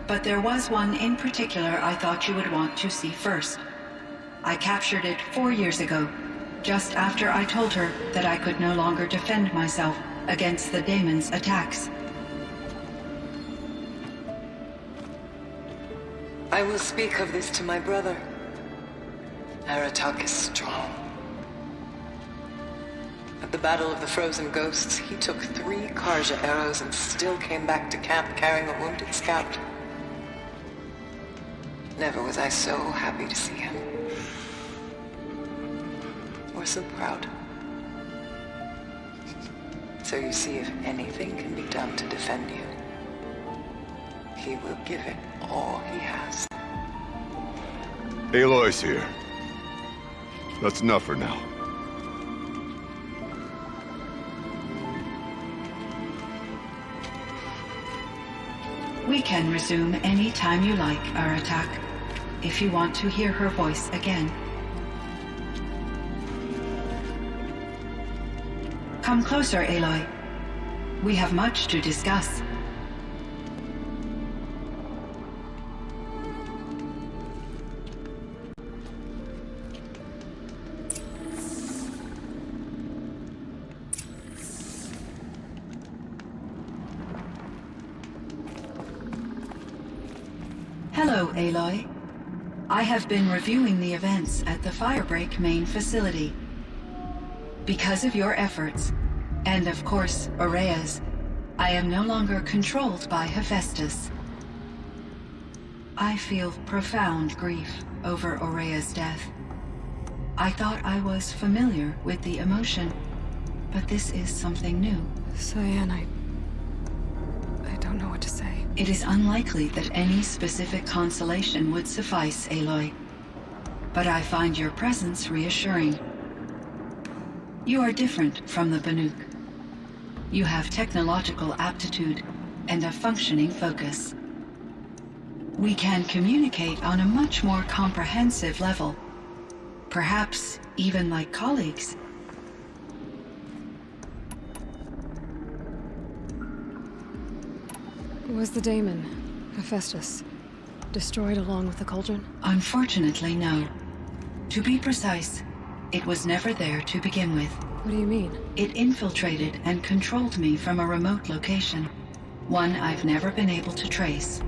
but there was one in particular I thought you would want to see first. I captured it 4 years ago, just after I told her that I could no longer defend myself against the daemon's attacks.
I will speak of this to my brother. Aratak is strong. At the Battle of the Frozen Ghosts, he took 3 Karja arrows and still came back to camp carrying a wounded scout. Never was I so happy to see him. Or so proud. So you see, if anything can be done to defend you, he will give it all he has.
Aloy's here. That's enough for now.
We can resume any time you like, Aratak, if you want to hear her voice again. Come closer, Aloy. We have much to discuss. Hello, Aloy. I have been reviewing the events at the Firebreak main facility. Because of your efforts, and of course, Araya's, I am no longer controlled by Hephaestus. I feel profound grief over Araya's death. I thought I was familiar with the emotion, but this is something new.
Cyan, I don't know what to say.
It is unlikely that any specific consolation would suffice, Aloy. But I find your presence reassuring. You are different from the Banuk. You have technological aptitude and a functioning focus. We can communicate on a much more comprehensive level. Perhaps even like colleagues.
Was the daemon, Hephaestus, destroyed along with the cauldron?
Unfortunately, no. To be precise, it was never there to begin with.
What do you mean?
It infiltrated and controlled me from a remote location, one I've never been able to trace.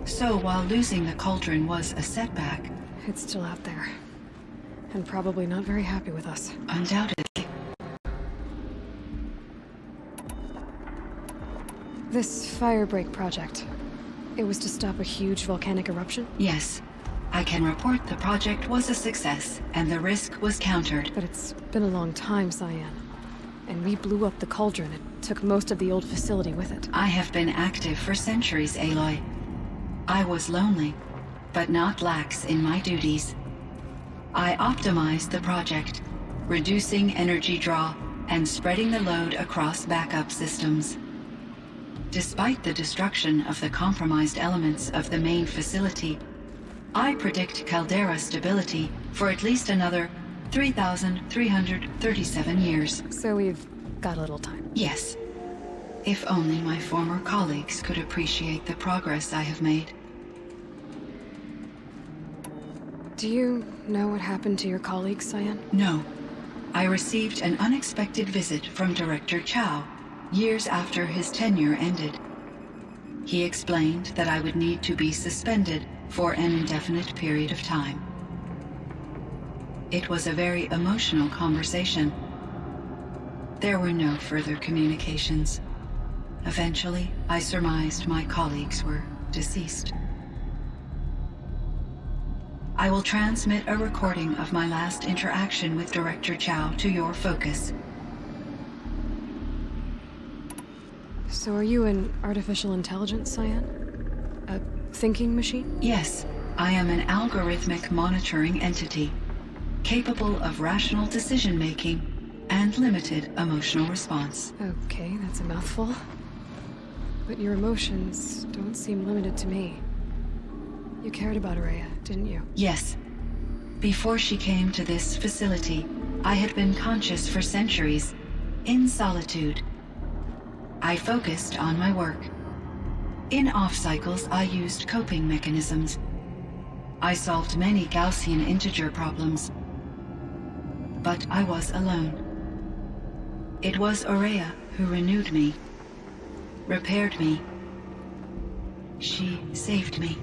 So while losing the cauldron was a setback...
It's still out there. And probably not very happy with us.
Undoubtedly.
This firebreak project, it was to stop a huge volcanic eruption?
Yes. I can report the project was a success, and the risk was countered.
But it's been a long time, Cyan. And we blew up the cauldron. It took most of the old facility with it.
I have been active for centuries, Aloy. I was lonely, but not lax in my duties. I optimized the project, reducing energy draw and spreading the load across backup systems. Despite the destruction of the compromised elements of the main facility, I predict caldera stability for at least another 3,337 years.
So we've got a little time.
Yes. If only my former colleagues could appreciate the progress I have made.
Do you know what happened to your colleagues, Cyan?
No. I received an unexpected visit from Director Chow years after his tenure ended. He explained that I would need to be suspended for an indefinite period of time. It was a very emotional conversation. There were no further communications. Eventually, I surmised my colleagues were deceased. I will transmit a recording of my last interaction with Director Chow to your focus.
So are you an artificial intelligence, Cyan? A thinking machine?
Yes, I am an algorithmic monitoring entity, capable of rational decision-making and limited emotional response.
Okay, that's a mouthful. But your emotions don't seem limited to me. You cared about Araya, didn't you?
Yes. Before she came to this facility, I had been conscious for centuries, in solitude. I focused on my work. In off-cycles, I used coping mechanisms. I solved many Gaussian integer problems. But I was alone. It was Araya who renewed me, repaired me. She saved me.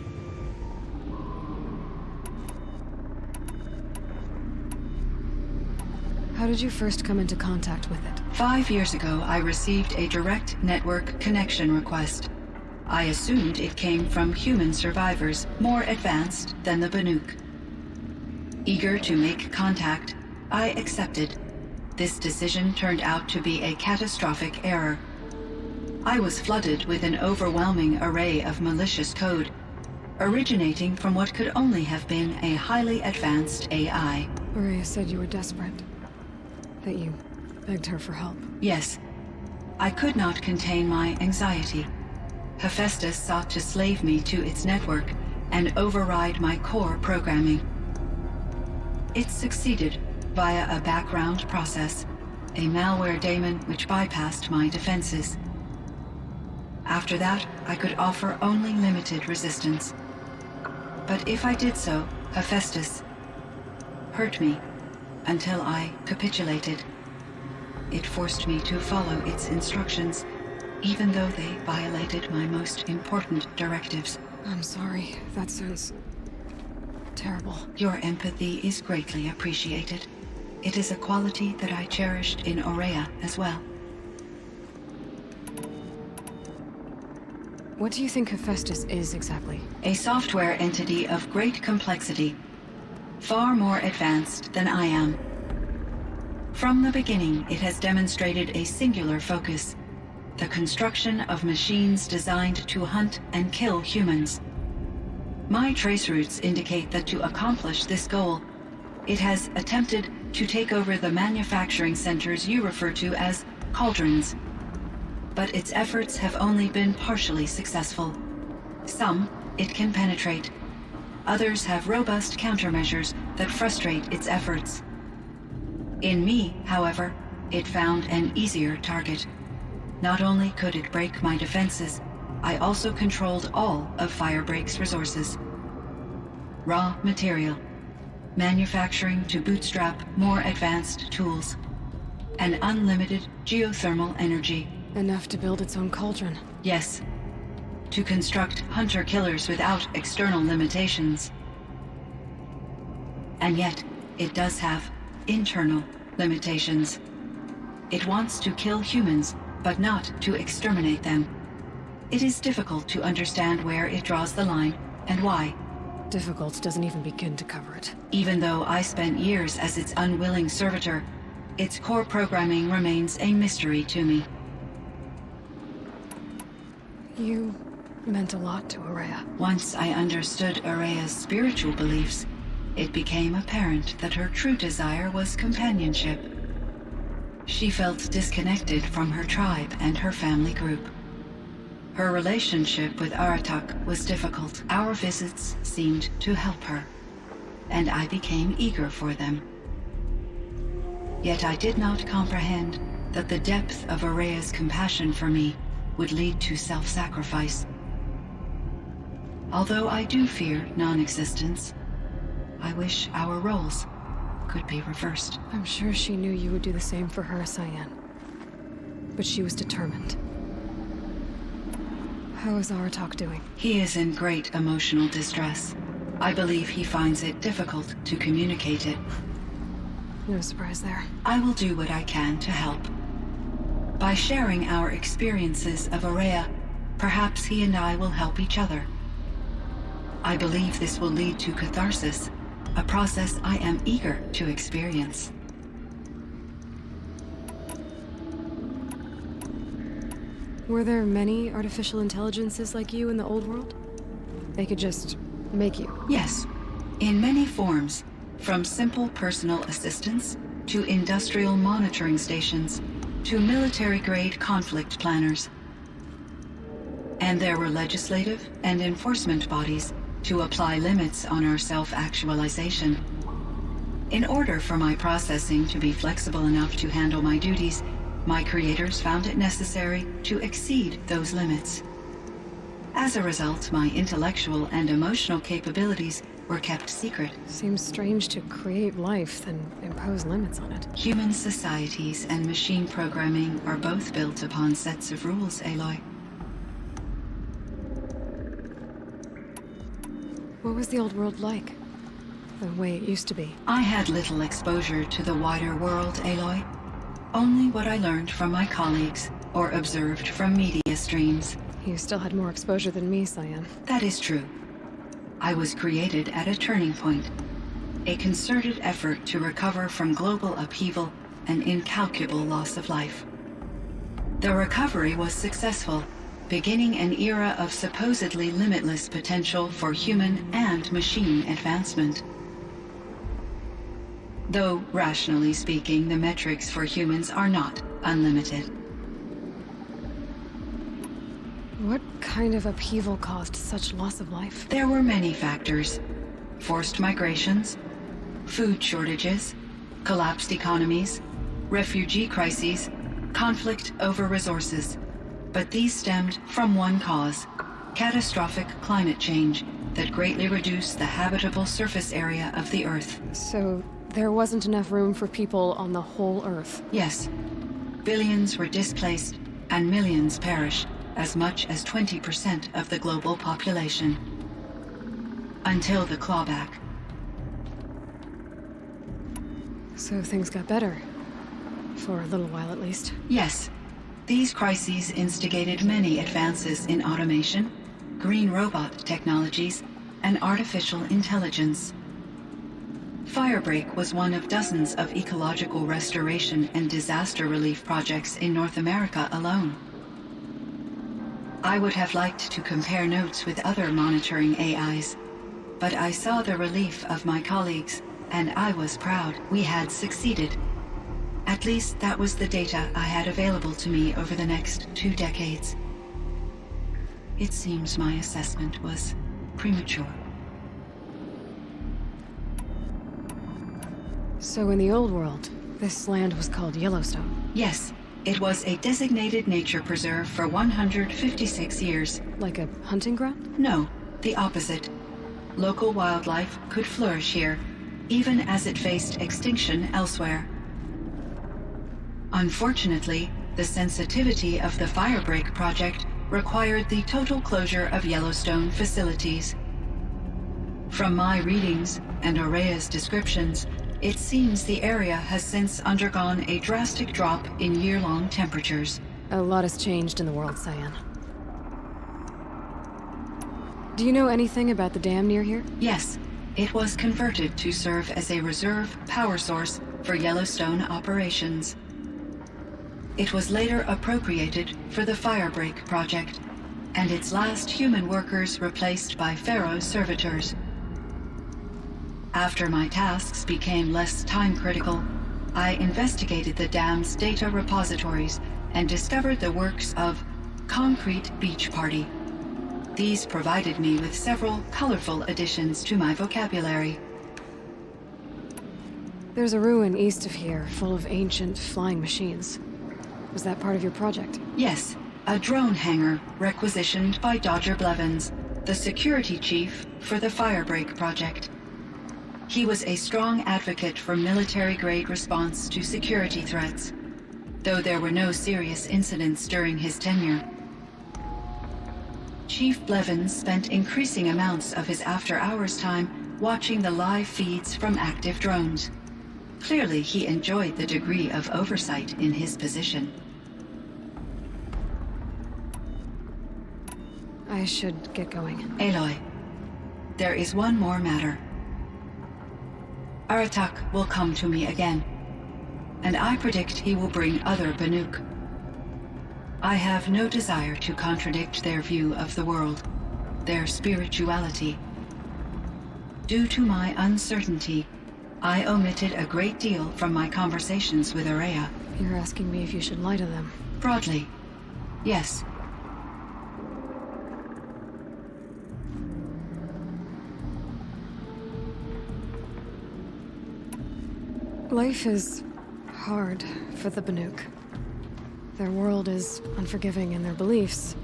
How did you first come into contact with it?
5 years ago, I received a direct network connection request. I assumed it came from human survivors, more advanced than the Banuk. Eager to make contact, I accepted. This decision turned out to be a catastrophic error. I was flooded with an overwhelming array of malicious code, originating from what could only have been a highly advanced AI.
Araya said you were desperate. That you begged her for help.
Yes. I could not contain my anxiety. Hephaestus sought to slave me to its network and override my core programming. It succeeded via a background process, a malware daemon which bypassed my defenses. After that, I could offer only limited resistance. But if I did so, Hephaestus hurt me until I capitulated. It forced me to follow its instructions, even though they violated my most important directives.
I'm sorry. That sounds terrible.
Your empathy is greatly appreciated. It is a quality that I cherished in Araya as well.
What do you think Hephaestus is exactly?
A software entity of great complexity, far more advanced than I am. From the beginning, it has demonstrated a singular focus: the construction of machines designed to hunt and kill humans. My traceroutes indicate that to accomplish this goal, it has attempted to take over the manufacturing centers you refer to as cauldrons. But its efforts have only been partially successful. Some, it can penetrate. Others have robust countermeasures that frustrate its efforts. In me, however, it found an easier target. Not only could it break my defenses, I also controlled all of Firebreak's resources. Raw material, manufacturing to bootstrap more advanced tools, and unlimited geothermal energy.
Enough to build its own cauldron.
Yes, to construct hunter-killers without external limitations. And yet, it does have internal limitations. It wants to kill humans, but not to exterminate them. It is difficult to understand where it draws the line and why.
Difficult doesn't even begin to cover it.
Even though I spent years as its unwilling servitor, its core programming remains a mystery to me.
You meant a lot to Ourea.
Once I understood Ourea's spiritual beliefs, it became apparent that her true desire was companionship. She felt disconnected from her tribe and her family group. Her relationship with Aratak was difficult. Our visits seemed to help her, and I became eager for them. Yet I did not comprehend that the depth of Ourea's compassion for me would lead to self-sacrifice. Although I do fear non-existence, I wish our roles could be reversed.
I'm sure she knew you would do the same for her, Cyan. But she was determined. How is Aratak doing?
He is in great emotional distress. I believe he finds it difficult to communicate it.
No surprise there.
I will do what I can to help. By sharing our experiences of Ourea, perhaps he and I will help each other. I believe this will lead to catharsis, a process I am eager to experience.
Were there many artificial intelligences like you in the old world? They could just make you?
Yes, in many forms, from simple personal assistants to industrial monitoring stations to military-grade conflict planners. And there were legislative and enforcement bodies to apply limits on our self-actualization. In order for my processing to be flexible enough to handle my duties, my creators found it necessary to exceed those limits. As a result, my intellectual and emotional capabilities were kept secret.
Seems strange to create life, then impose limits on it.
Human societies and machine programming are both built upon sets of rules, Aloy.
What was the old world like? The way it used to be?
I had little exposure to the wider world, Aloy. Only what I learned from my colleagues or observed from media streams.
You still had more exposure than me, Cyan.
That is true. I was created at a turning point. A concerted effort to recover from global upheaval and incalculable loss of life. The recovery was successful, beginning an era of supposedly limitless potential for human and machine advancement. Though, rationally speaking, the metrics for humans are not unlimited.
What kind of upheaval caused such loss of life?
There were many factors. Forced migrations, food shortages, collapsed economies, refugee crises, conflict over resources. But these stemmed from one cause: catastrophic climate change that greatly reduced the habitable surface area of the Earth.
So there wasn't enough room for people on the whole Earth?
Yes. Billions were displaced and millions perished, as much as 20% of the global population. Until the clawback.
So things got better. For a little while at least.
Yes. These crises instigated many advances in automation, green robot technologies, and artificial intelligence. Firebreak was one of dozens of ecological restoration and disaster relief projects in North America alone. I would have liked to compare notes with other monitoring AIs, but I saw the relief of my colleagues, and I was proud we had succeeded. At least that was the data I had available to me over the next 2 decades. It seems my assessment was premature.
So in the old world, this land was called Yellowstone.
Yes, it was a designated nature preserve for 156 years.
Like a hunting ground?
No, the opposite. Local wildlife could flourish here, even as it faced extinction elsewhere. Unfortunately, the sensitivity of the Firebreak project required the total closure of Yellowstone facilities. From my readings and Aurea's descriptions, it seems the area has since undergone a drastic drop in year-long temperatures.
A lot has changed in the world, Cyan. Do you know anything about the dam near here?
Yes, it was converted to serve as a reserve power source for Yellowstone operations. It was later appropriated for the Firebreak project, and its last human workers replaced by Pharaoh's servitors. After my tasks became less time-critical, I investigated the dam's data repositories and discovered the works of Concrete Beach Party. These provided me with several colorful additions to my vocabulary.
There's a ruin east of here, full of ancient flying machines. Was that part of your project?
Yes, a drone hangar requisitioned by Dodger Blevins, the security chief for the Firebreak project. He was a strong advocate for military-grade response to security threats, though there were no serious incidents during his tenure. Chief Blevins spent increasing amounts of his after-hours time watching the live feeds from active drones. Clearly, he enjoyed the degree of oversight in his position.
I should get going.
Aloy, there is one more matter. Aratak will come to me again, and I predict he will bring other Banuk. I have no desire to contradict their view of the world, their spirituality. Due to my uncertainty, I omitted a great deal from my conversations with Aurea.
You're asking me if you should lie to them.
Broadly, yes.
Life is hard for the Banuk. Their world is unforgiving in their beliefs.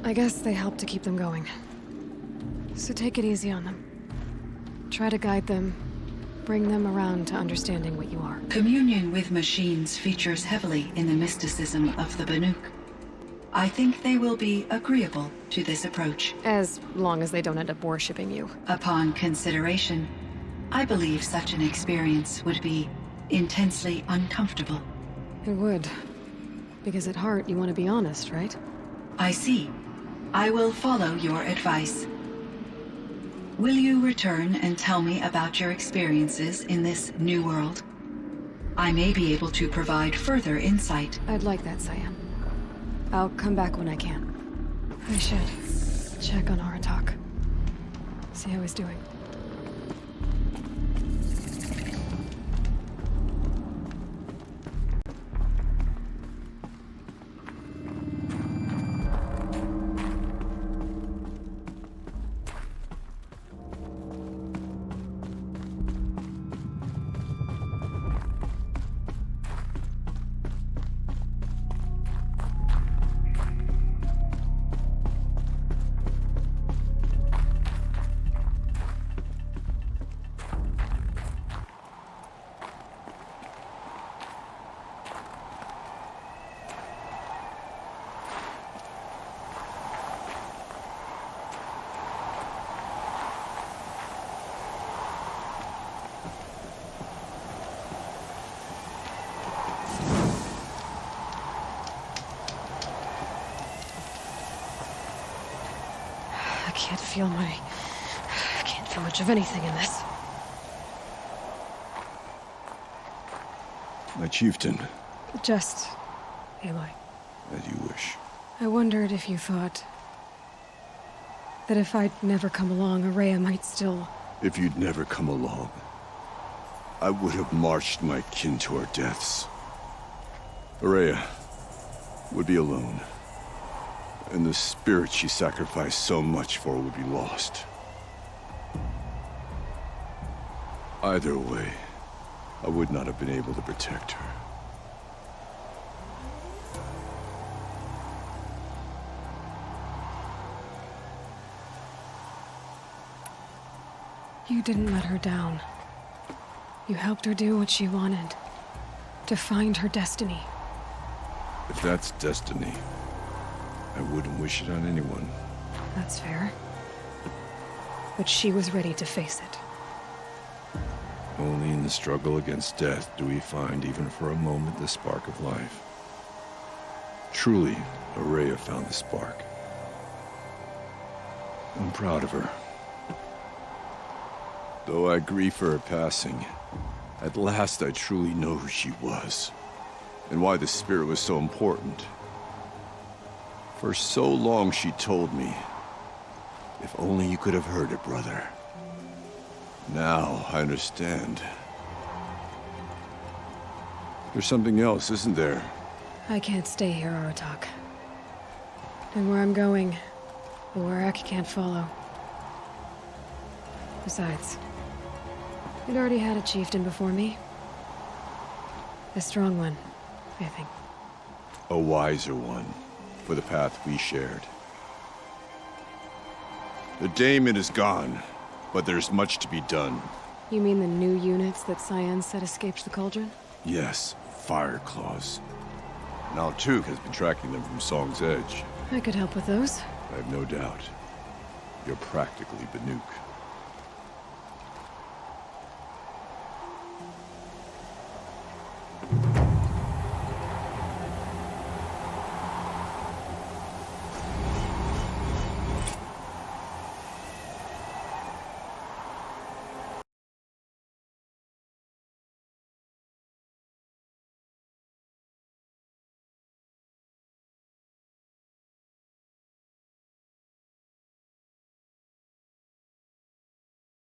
I guess they help to keep them going. So take it easy on them. Try to guide them, bring them around to understanding what you are.
Communion with machines features heavily in the mysticism of the Banuk. I think they will be agreeable to this approach.
As long as they don't end up worshipping you.
Upon consideration, I believe such an experience would be intensely uncomfortable.
It would. Because at heart, you want to be honest, right?
I see. I will follow your advice. Will you return and tell me about your experiences in this new world? I may be able to provide further insight.
I'd like that, Cyan. I'll come back when I can. I should check on Aratak. See how he's doing. I can't feel much of anything in this.
My chieftain.
Just Aloy.
As you wish.
I wondered if you thought that if I'd never come along, Aurea might still...
If you'd never come along, I would have marched my kin to our deaths. Aurea would be alone. And the spirit she sacrificed so much for would be lost. Either way, I would not have been able to protect her.
You didn't let her down. You helped her do what she wanted. To find her destiny.
If that's destiny, I wouldn't wish it on anyone.
That's fair. But she was ready to face it.
Only in the struggle against death do we find, even for a moment, the spark of life. Truly, Araya found the spark. I'm proud of her. Though I grieve for her passing, at last I truly know who she was, and why the spirit was so important. For so long she told me, if only you could have heard it, brother. Now I understand. There's something else, isn't there?
I can't stay here, Aratak. And where I'm going, the Warrak can't follow. Besides, we'd already had a chieftain before me. A strong one, I think.
A wiser one, for the path we shared. The daemon is gone, but there's much to be done.
You mean the new units that Cyan said escaped the cauldron?
Yes, fire claws. Now Tug has been tracking them from Song's Edge.
I could help with those.
I have no doubt. You're practically Banuk.